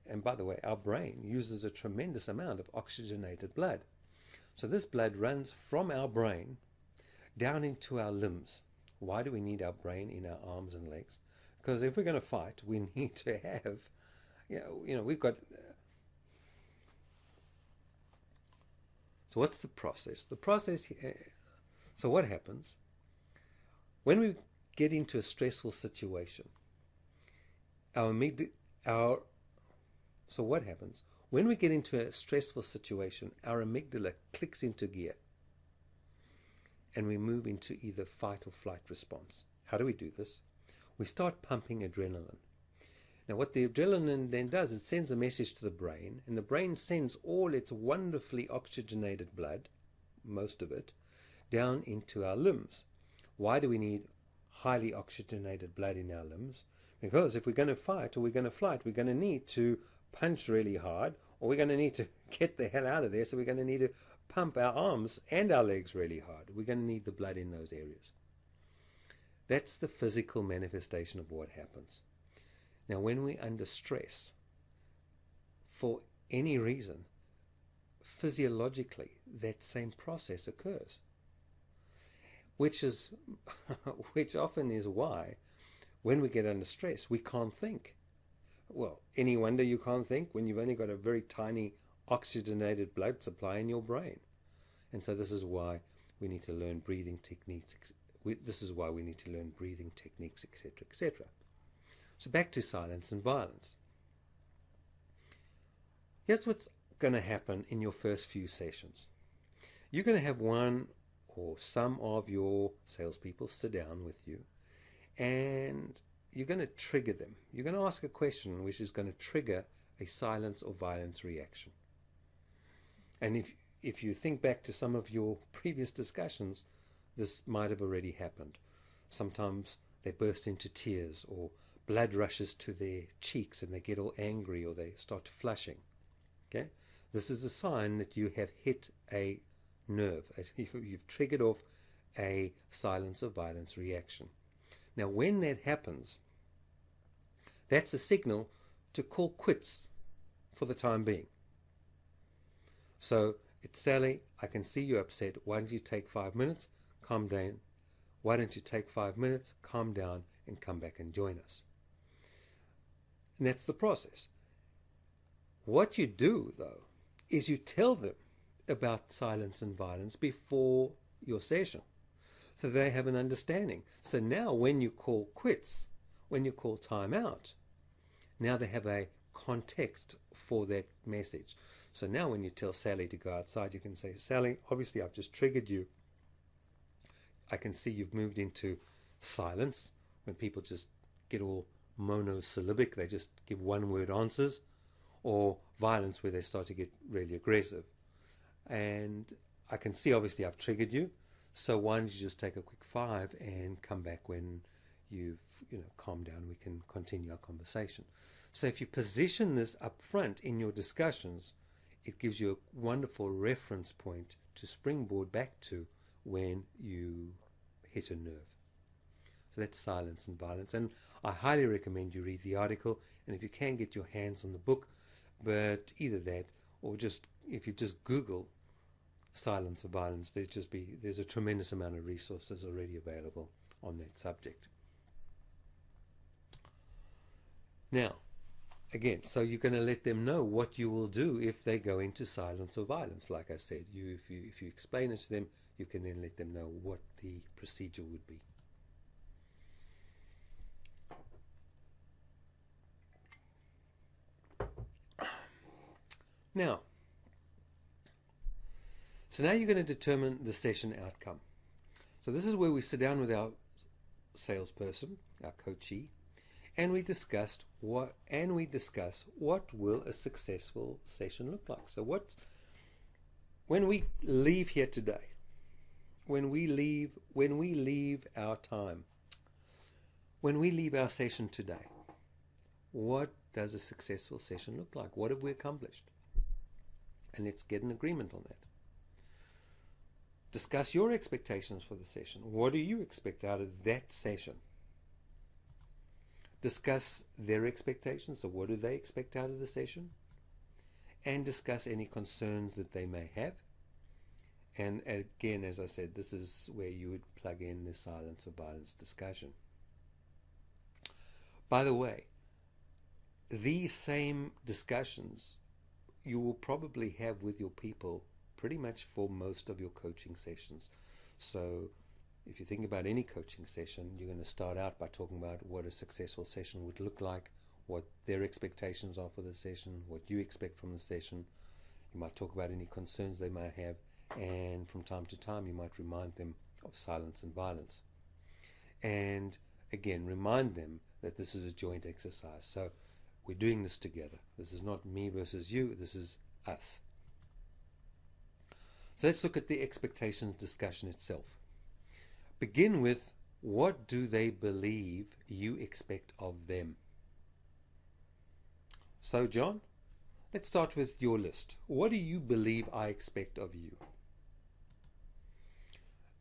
And by the way, our brain uses a tremendous amount of oxygenated blood. So this blood runs from our brain down into our limbs. Why do we need our brain in our arms and legs? Because if we're going to fight, we need to have, we've got. So what's the process? The process. So what happens when we get into a stressful situation? So what happens when we get into a stressful situation? Our amygdala clicks into gear, and we move into either fight or flight response. How do we do this? We start pumping adrenaline. Now what the adrenaline then does, it sends a message to the brain, and the brain sends all its wonderfully oxygenated blood, most of it, down into our limbs. Why do we need highly oxygenated blood in our limbs? Because if we're going to fight or we're going to flight, we're going to need to punch really hard, or we're going to need to get the hell out of there, so we're going to need to pump our arms and our legs really hard. We're going to need the blood in those areas. That's the physical manifestation of what happens. Now, when we're under stress, for any reason, physiologically, that same process occurs. Which often is why, when we get under stress, we can't think. Well, any wonder you can't think when you've only got a very tiny oxygenated blood supply in your brain. And so this is why we need to learn breathing techniques. This is why we need to learn breathing techniques, etc., etc. So back to silence and violence. Here's what's going to happen in your first few sessions. You're going to have one or some of your salespeople sit down with you, and you're going to trigger them. You're going to ask a question which is going to trigger a silence or violence reaction. And if you think back to some of your previous discussions, this might have already happened. Sometimes they burst into tears, or blood rushes to their cheeks and they get all angry, or they start flushing. Okay? This is a sign that you have hit a nerve. You've triggered off a silence or violence reaction. Now, when that happens, that's a signal to call quits for the time being. So, it's Sally, I can see you're upset. Why don't you take 5 minutes? Calm down. Why don't you take 5 minutes? Calm down and come back and join us. And that's the process. What you do, though, is you tell them about silence and violence before your session, so they have an understanding. So now when you call quits, when you call time out, now they have a context for that message. So now when you tell Sally to go outside, you can say, Sally, obviously I've just triggered you. I can see you've moved into silence, when people just get all monosyllabic, they just give one-word answers, or violence, where they start to get really aggressive. And I can see obviously I've triggered you, so why don't you just take a quick 5 and come back when you've calmed down, we can continue our conversation. So if you position this up front in your discussions, it gives you a wonderful reference point to springboard back to when you hit a nerve. So that's silence and violence, and I highly recommend you read the article, and if you can, get your hands on the book. But either that, or just if you just Google silence or violence, there's a tremendous amount of resources already available on that subject. Now, again, so you're going to let them know what you will do if they go into silence or violence. Like I said, if you explain it to them, you can then let them know what the procedure would be. Now, so now you're going to determine the session outcome. So this is where we sit down with our salesperson, our coachee, and we discuss what will a successful session look like. So when we leave here today, when we leave our time, when we leave our session today, what does a successful session look like? What have we accomplished? And let's get an agreement on that. Discuss your expectations for the session. What do you expect out of that session? Discuss their expectations. So what do they expect out of the session? And discuss any concerns that they may have. And again, as I said, this is where you would plug in the silence or violence discussion. By the way, these same discussions you will probably have with your people pretty much for most of your coaching sessions. So if you think about any coaching session, you're going to start out by talking about what a successful session would look like, what their expectations are for the session, what you expect from the session. You might talk about any concerns they might have, and from time to time you might remind them of silence and violence. And again, remind them that this is a joint exercise. So we're doing this together. This is not me versus you, this is us. So let's look at the expectations discussion itself. Begin with, what do they believe you expect of them? So John, let's start with your list. What do you believe I expect of you?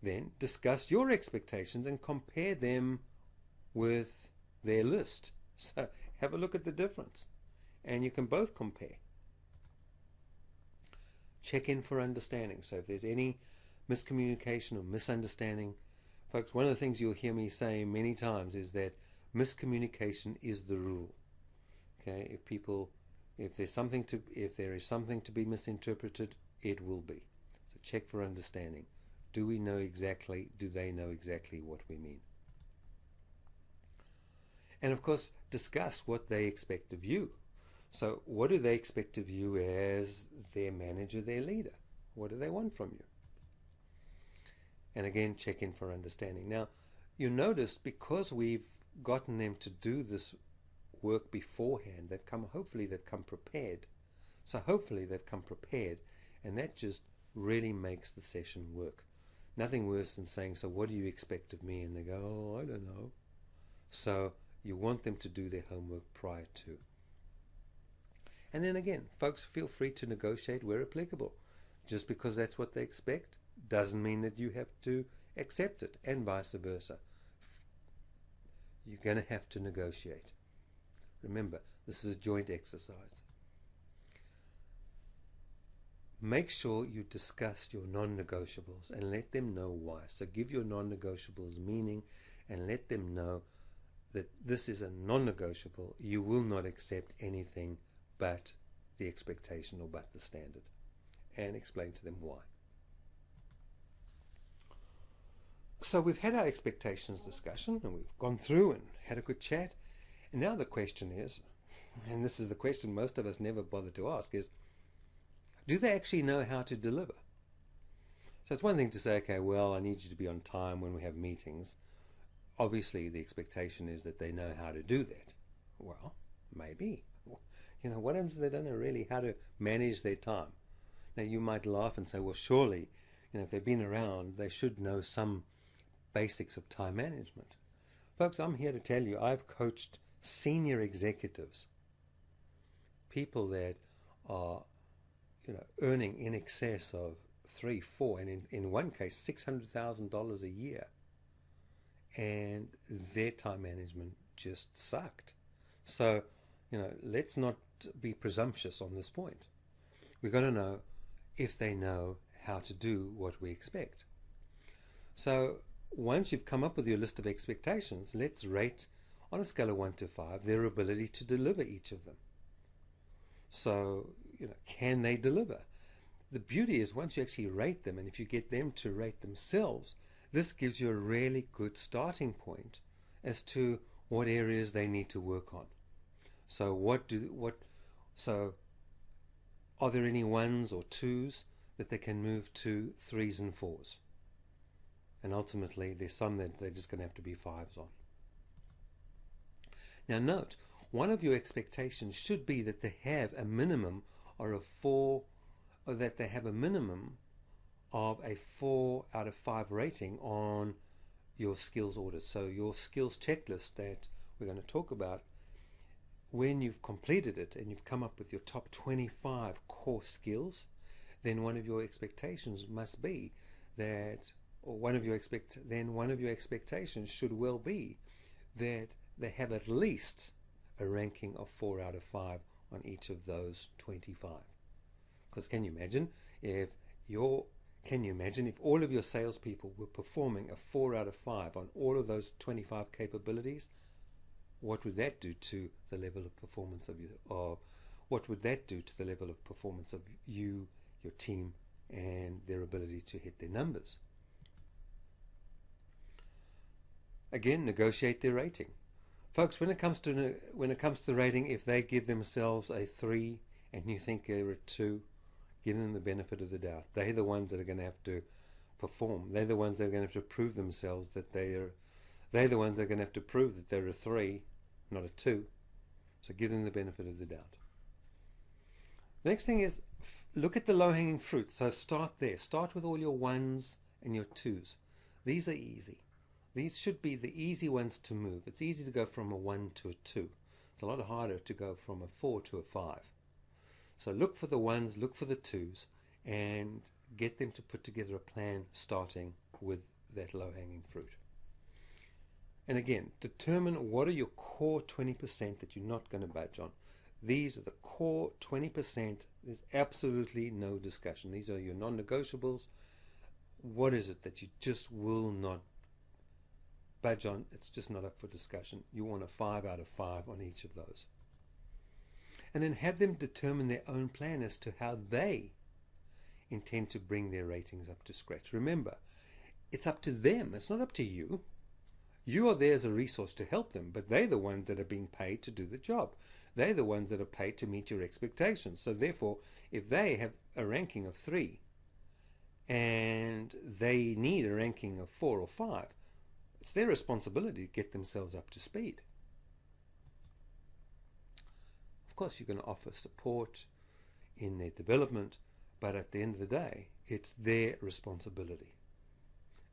Then discuss your expectations and compare them with their list. So have a look at the difference, and you can both compare. Check in for understanding. So if there's any miscommunication or misunderstanding, folks, one of the things you'll hear me say many times is that miscommunication is the rule. Okay, if there is something to be misinterpreted, it will be. So check for understanding. Do they know exactly what we mean? And of course, discuss what they expect of you. So what do they expect of you as their manager, their leader? What do they want from you? And again, check in for understanding. Now, you notice, because we've gotten them to do this work beforehand, hopefully they've come prepared. So hopefully they've come prepared, and that just really makes the session work. Nothing worse than saying, so what do you expect of me? And they go, oh, I don't know. So you want them to do their homework prior to. And then again, folks, feel free to negotiate where applicable. Just because that's what they expect doesn't mean that you have to accept it, and vice versa. You're going to have to negotiate. Remember, this is a joint exercise. Make sure you discuss your non-negotiables and let them know why. So give your non-negotiables meaning and let them know that this is a non-negotiable. You will not accept anything but the expectation or but the standard, and explain to them why. So we've had our expectations discussion, and we've gone through and had a good chat, and now the question is, and this is the question most of us never bother to ask, is do they actually know how to deliver? So it's one thing to say, okay, well, I need you to be on time when we have meetings. Obviously, the expectation is that they know how to do that. Well, maybe. You know, what happens if they don't know really how to manage their time? Now, you might laugh and say, well, surely, you know, if they've been around, they should know some basics of time management. Folks, I'm here to tell you, I've coached senior executives, people that are, you know, earning in excess of 3, 4, and in one case, $600,000 a year. And their time management just sucked. So, you know, let's not be presumptuous on this point. We've got to know if they know how to do what we expect. So once you've come up with your list of expectations, let's rate on a scale of 1 to 5 their ability to deliver each of them. So, you know, can they deliver? The beauty is once you actually rate them, and if you get them to rate themselves, this gives you a really good starting point as to what areas they need to work on. So so are there any 1s or 2s that they can move to 3s and 4s? And ultimately there's some that they're just going to have to be 5s on. Now note, one of your expectations should be that they have a minimum or a 4, or that they have a minimum of a 4 out of 5 rating on your skills audit. So your skills checklist that we're going to talk about, when you've completed it and you've come up with your top 25 core skills, then one of your expectations must be that, or one of your expectations should well be that they have at least a ranking of 4 out of 5 on each of those 25. Because can you imagine if all of your salespeople were performing a 4 out of 5 on all of those 25 capabilities? What would that do to the level of performance of you, or what would that do to the level of performance of you, your team, and their ability to hit their numbers? Again, negotiate their rating. Folks, when it comes to rating, if they give themselves a 3 and you think they're a 2, give them the benefit of the doubt. They're the ones that are going to have to perform. They're the ones that are going to have to prove themselves that they're the ones that are going to have to prove that they're a 3, not a 2. So give them the benefit of the doubt. The next thing is look at the low-hanging fruit. So start there. Start with all your 1s and your 2s. These are easy. These should be the easy ones to move. It's easy to go from a 1 to a 2. It's a lot harder to go from a 4 to a 5. So look for the 1s, look for the 2s, and get them to put together a plan starting with that low-hanging fruit. And again, determine what are your core 20% that you're not going to budge on. These are the core 20%. There's absolutely no discussion. These are your non-negotiables. What is it that you just will not budge on? It's just not up for discussion. You want a 5 out of 5 on each of those. And then have them determine their own plan as to how they intend to bring their ratings up to scratch. Remember, it's up to them. It's not up to you. You are there as a resource to help them, but they're the ones that are being paid to do the job. They're the ones that are paid to meet your expectations. So therefore, if they have a ranking of 3 and they need a ranking of 4 or 5, it's their responsibility to get themselves up to speed. Of course, you're going to offer support in their development, but at the end of the day, it's their responsibility.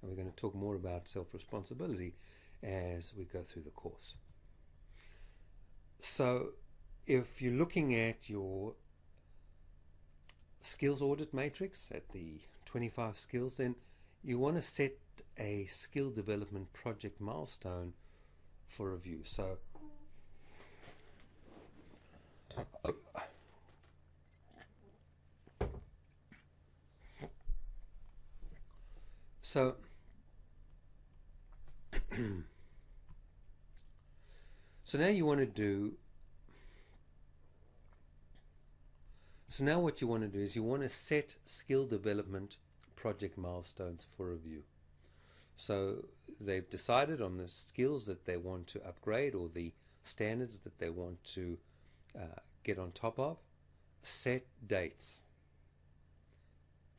And we're going to talk more about self-responsibility as we go through the course. So if you're looking at your skills audit matrix at the 25 skills, then you want to set a skill development project milestone for review. So So now you want to do, so now what you want to do is you want to set skill development project milestones for review. So they've decided on the skills that they want to upgrade or the standards that they want to get on top of. Set dates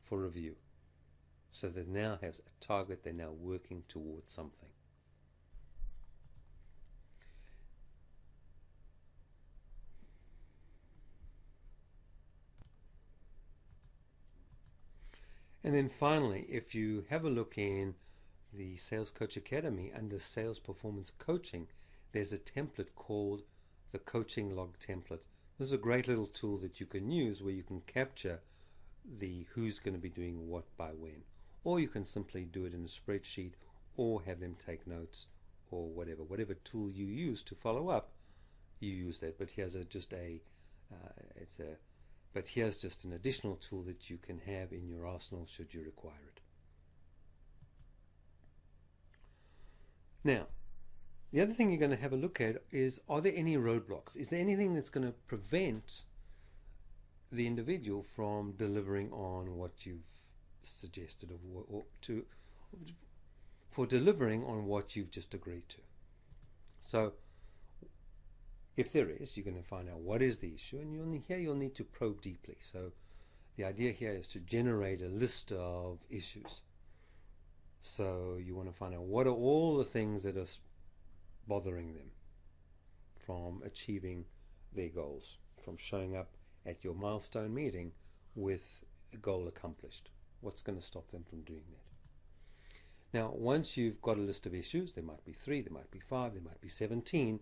for review. So they now have a target, they're now working towards something. And then finally, if you have a look in the Sales Coach Academy under Sales Performance Coaching, there's a template called the Coaching Log Template. This is a great little tool that you can use where you can capture the who's going to be doing what by when. Or you can simply do it in a spreadsheet or have them take notes or whatever tool you use to follow up, you use that. But here's here's just an additional tool that you can have in your arsenal should you require it. Now, the other thing you're going to have a look at is, are there any roadblocks? Is there anything that's going to prevent the individual from delivering on what you've suggested for delivering on what you've just agreed to? So if there is, you're going to find out what is the issue, and you'll need to probe deeply. So the idea here is to generate a list of issues. So you want to find out what are all the things that are bothering them from achieving their goals, from showing up at your milestone meeting with a goal accomplished. What's going to stop them from doing that? Now, once you've got a list of issues, there might be 3, there might be 5, there might be 17,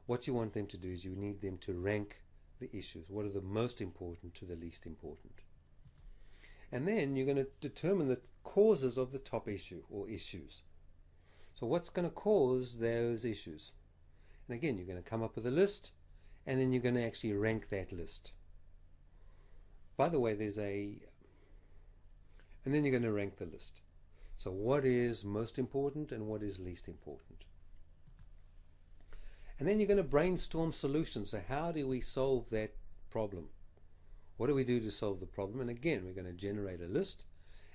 what you want them to do is you need them to rank the issues. What are the most important to the least important? And then you're going to determine the causes of the top issue or issues. So what's going to cause those issues? And again, you're going to come up with a list, and then you're going to actually rank that list. By the way, and then you're going to rank the list. So what is most important and what is least important? And then you're going to brainstorm solutions. So how do we solve that problem? What do we do to solve the problem? And again, we're going to generate a list,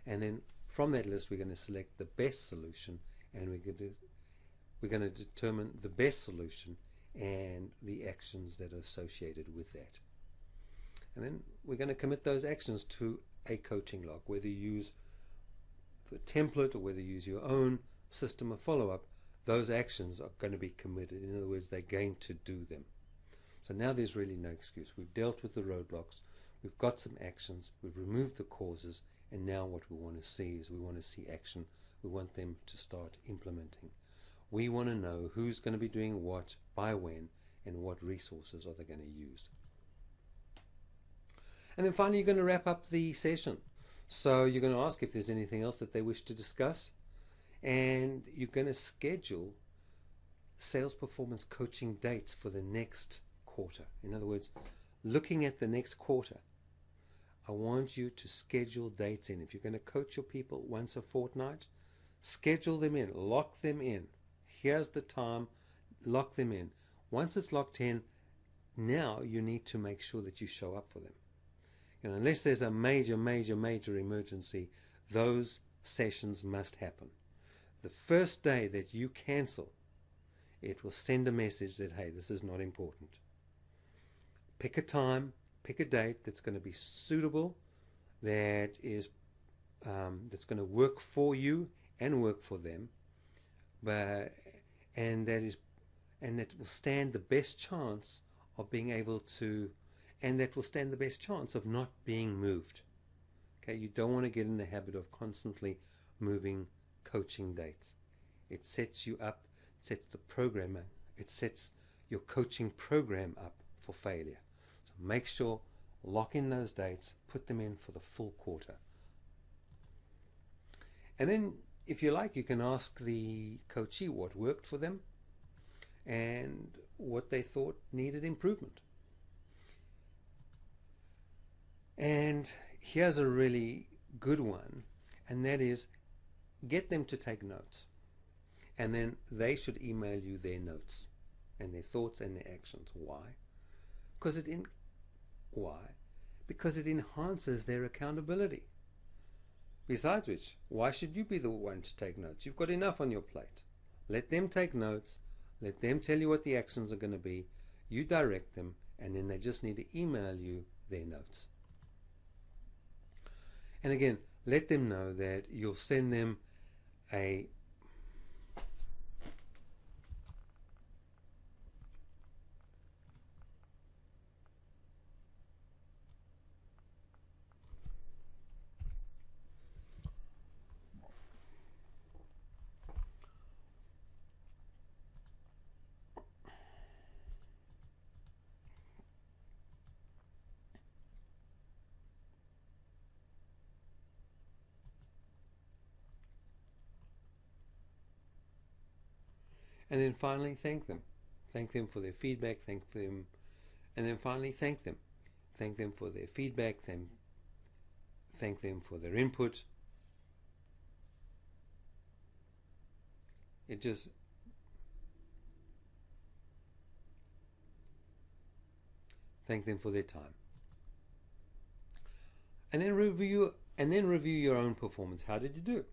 and then from that list we're going to select the best solution, and we're going to determine the best solution and the actions that are associated with that. And then we're going to commit those actions to a coaching log, whether you use the template or whether you use your own system of follow-up. Those actions are going to be committed. In other words, they're going to do them. So now there's really no excuse. We've dealt with the roadblocks, we've got some actions, we've removed the causes, and now what we want to see is we want to see action. We want them to start implementing. We want to know who's going to be doing what, by when, and what resources are they going to use. And then finally, you're going to wrap up the session. So you're going to ask if there's anything else that they wish to discuss, and you're going to schedule sales performance coaching dates for the next quarter. In other words, looking at the next quarter, I want you to schedule dates in. If you're going to coach your people once a fortnight, schedule them in, lock them in. Here's the time, lock them in. Once it's locked in, now you need to make sure that you show up for them. You know, unless there's a major emergency, those sessions must happen. The first day that you cancel, it will send a message that, hey, this is not important. Pick a time, pick a date that's going to be suitable, that is that's going to work for you and work for them, and that will stand the best chance of being able to, and that will stand the best chance of not being moved. Okay, you don't want to get in the habit of constantly moving coaching dates. It sets you up, sets the programmer, it sets your coaching program up for failure. So make sure, lock in those dates, put them in for the full quarter. And then, if you like, you can ask the coachee what worked for them and what they thought needed improvement. And here's a really good one, and that is, get them to take notes, and then they should email you their notes. and their thoughts and their actions. Why? Because why? Because it enhances their accountability. Besides which, why should you be the one to take notes? You've got enough on your plate. Let them take notes. Let them tell you what the actions are going to be. You direct them, and then they just need to email you their notes. And again, let them know that you'll send them a and then finally thank them. Thank them for their feedback, thank them, and then finally thank them. Thank them for their feedback, thank them for their input. It just thank them for their time. And then review your own performance. How did you do?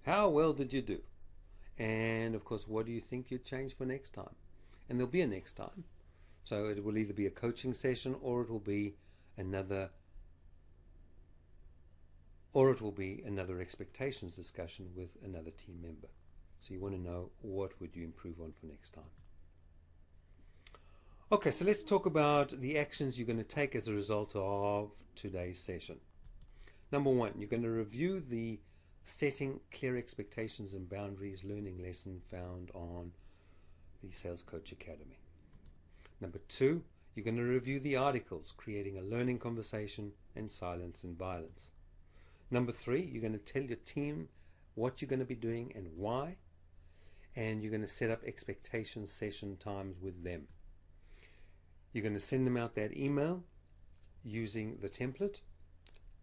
How well did you do? And of course, what do you think you'd change for next time? And there'll be a next time. So it will either be a coaching session, or it will be another expectations discussion with another team member. So you want to know, what would you improve on for next time? Okay, so let's talk about the actions you're going to take as a result of today's session. Number one, you're going to review the Setting Clear Expectations and Boundaries learning lesson found on the Sales Coach Academy. Number two, you're going to review the articles Creating a Learning Conversation and Silence and Violence. Number three, you're going to tell your team what you're going to be doing and why, and you're going to set up expectation session times with them. You're going to send them out that email using the template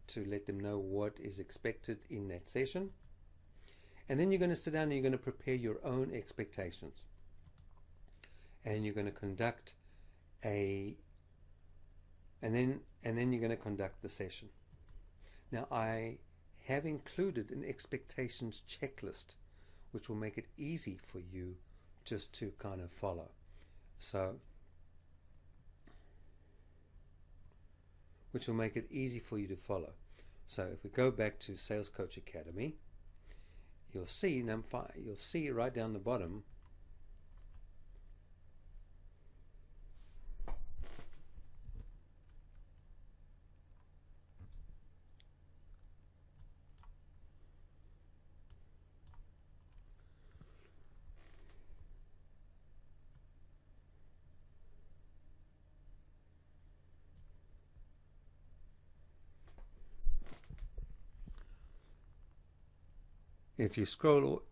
to let them know what is expected in that session. And then you're going to sit down and you're going to prepare your own expectations. And you're going to conduct and then you're going to conduct the session. Now, I have included an expectations checklist, which will make it easy for you just to kind of follow. Which will make it easy for you to follow. So if we go back to Sales Coach Academy, you'll see right down the bottom If you scroll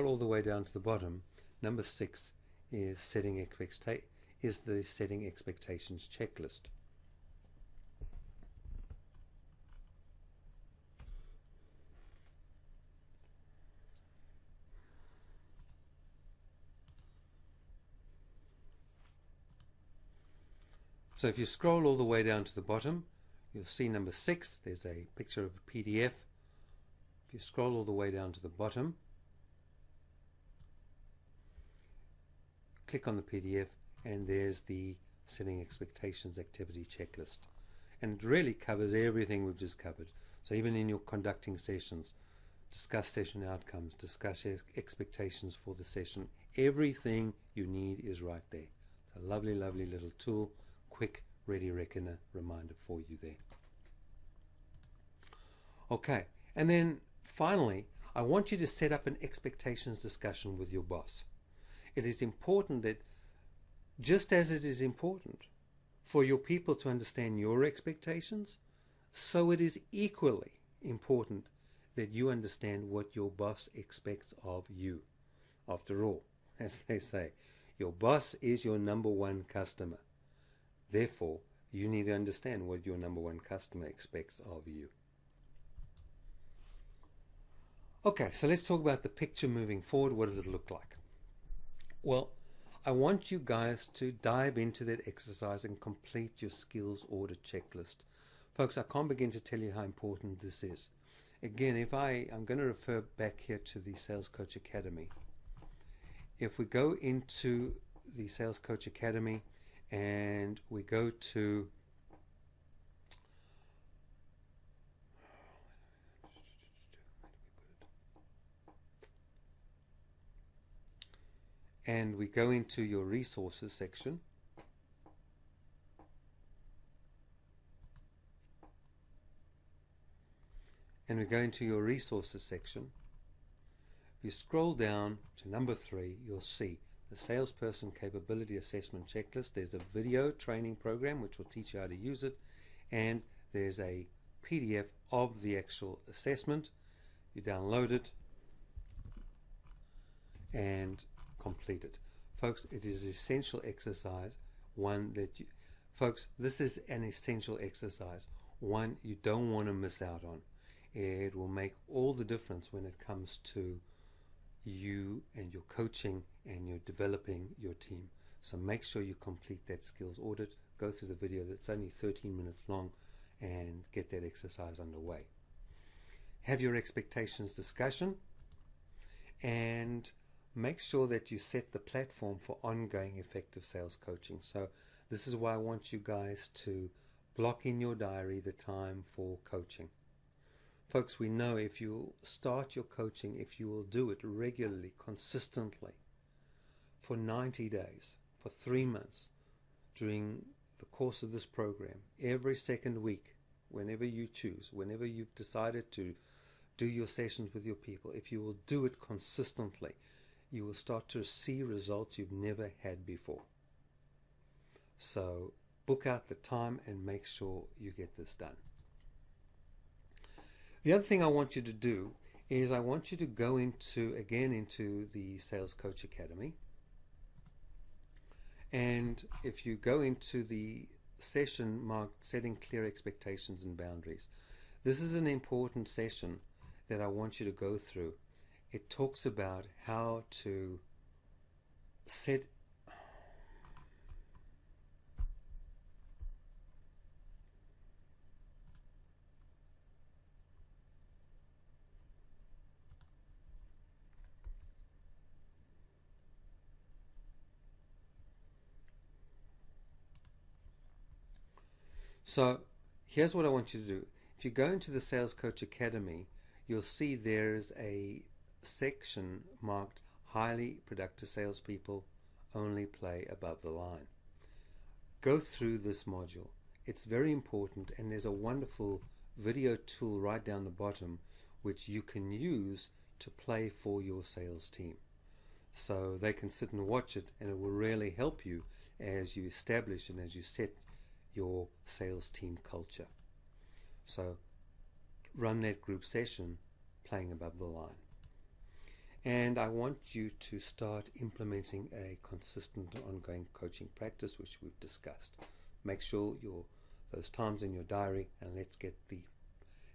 all the way down to the bottom, number 6 is the setting expectations checklist. So if you scroll all the way down to the bottom, you'll see number 6. There's a picture of a PDF. If you scroll all the way down to the bottom, click on the PDF, and there's the setting expectations activity checklist. And it really covers everything we've just covered. So even in your conducting sessions, discuss session outcomes, discuss expectations for the session. Everything you need is right there. It's a lovely, lovely little tool. Quick, ready reckoner reminder for you there. Okay, and then finally, I want you to set up an expectations discussion with your boss. It is important that, just as it is important for your people to understand your expectations, so it is equally important that you understand what your boss expects of you. After all, as they say, your boss is your number one customer. Therefore, you need to understand what your number one customer expects of you. Okay, so let's talk about the picture moving forward. What does it look like? Well, I want you guys to dive into that exercise and complete your skills audit checklist. Folks, I can't begin to tell you how important this is. Again, I'm going to refer back here to the Sales Coach Academy. If we go into the Sales Coach Academy and we go to your resources section, if you scroll down to number 3, you'll see the Salesperson Capability Assessment Checklist. There's a video training program which will teach you how to use it, and there's a PDF of the actual assessment. You download it and complete it. Folks, it is an essential exercise, folks, this is an essential exercise, one you don't want to miss out on. It will make all the difference when it comes to you and your coaching and you're developing your team. So make sure you complete that skills audit, go through the video that's only 13 minutes long, and get that exercise underway. Have your expectations discussion, and make sure that you set the platform for ongoing effective sales coaching. So this is why I want you guys to block in your diary the time for coaching. Folks, we know if you start your coaching, if you will do it regularly, consistently, for 90 days, for 3 months, during the course of this program, every second week, whenever you choose, whenever you've decided to do your sessions with your people, if you will do it consistently, you will start to see results you've never had before. So book out the time and make sure you get this done. The other thing I want you to do is I want you to go into the Sales Coach Academy. And if you go into the session marked Setting Clear Expectations and Boundaries, this is an important session that I want you to go through. It talks about how to set So here's what I want you to do. If you go into the Sales Coach Academy, you'll see there's a section marked Highly Productive Salespeople Only Play Above the Line. Go through this module. It's very important, and there's a wonderful video tool right down the bottom which you can use to play for your sales team. So they can sit and watch it, and it will really help you as you establish and as you set your sales team culture. So run that group session playing above the line. And I want you to start implementing a consistent ongoing coaching practice, which we've discussed. Make sure those times in your diary, and let's get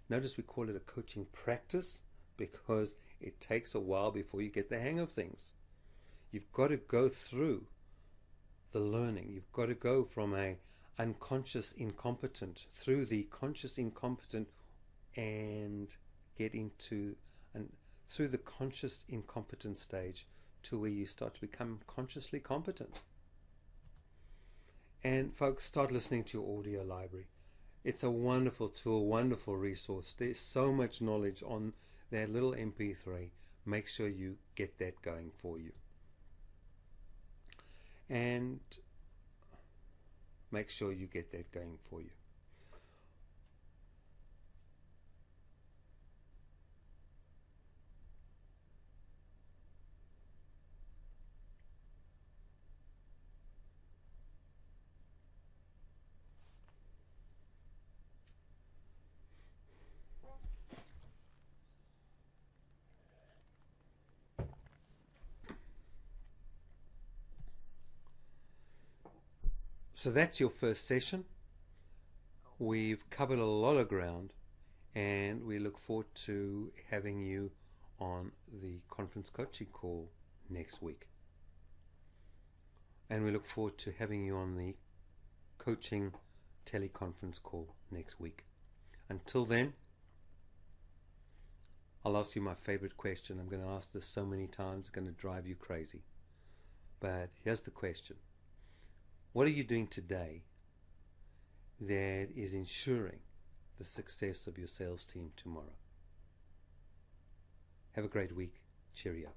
notice we call it a coaching practice because it takes a while before you get the hang of things. You've got to go through the learning. You've got to go from a unconscious incompetent through the conscious incompetent and get into through the conscious incompetent stage to where you start to become consciously competent. And folks, start listening to your audio library. It's a wonderful tool, wonderful resource. There's so much knowledge on that little MP3. Make sure you get that going for you. And make sure you get that going for you. So that's your first session. We've covered a lot of ground, and we look forward to having you on the conference coaching call next week. And we look forward to having you on the coaching teleconference call next week. Until then, I'll ask you my favorite question. I'm going to ask this so many times, it's going to drive you crazy. But here's the question. What are you doing today that is ensuring the success of your sales team tomorrow? Have a great week. Cheerio.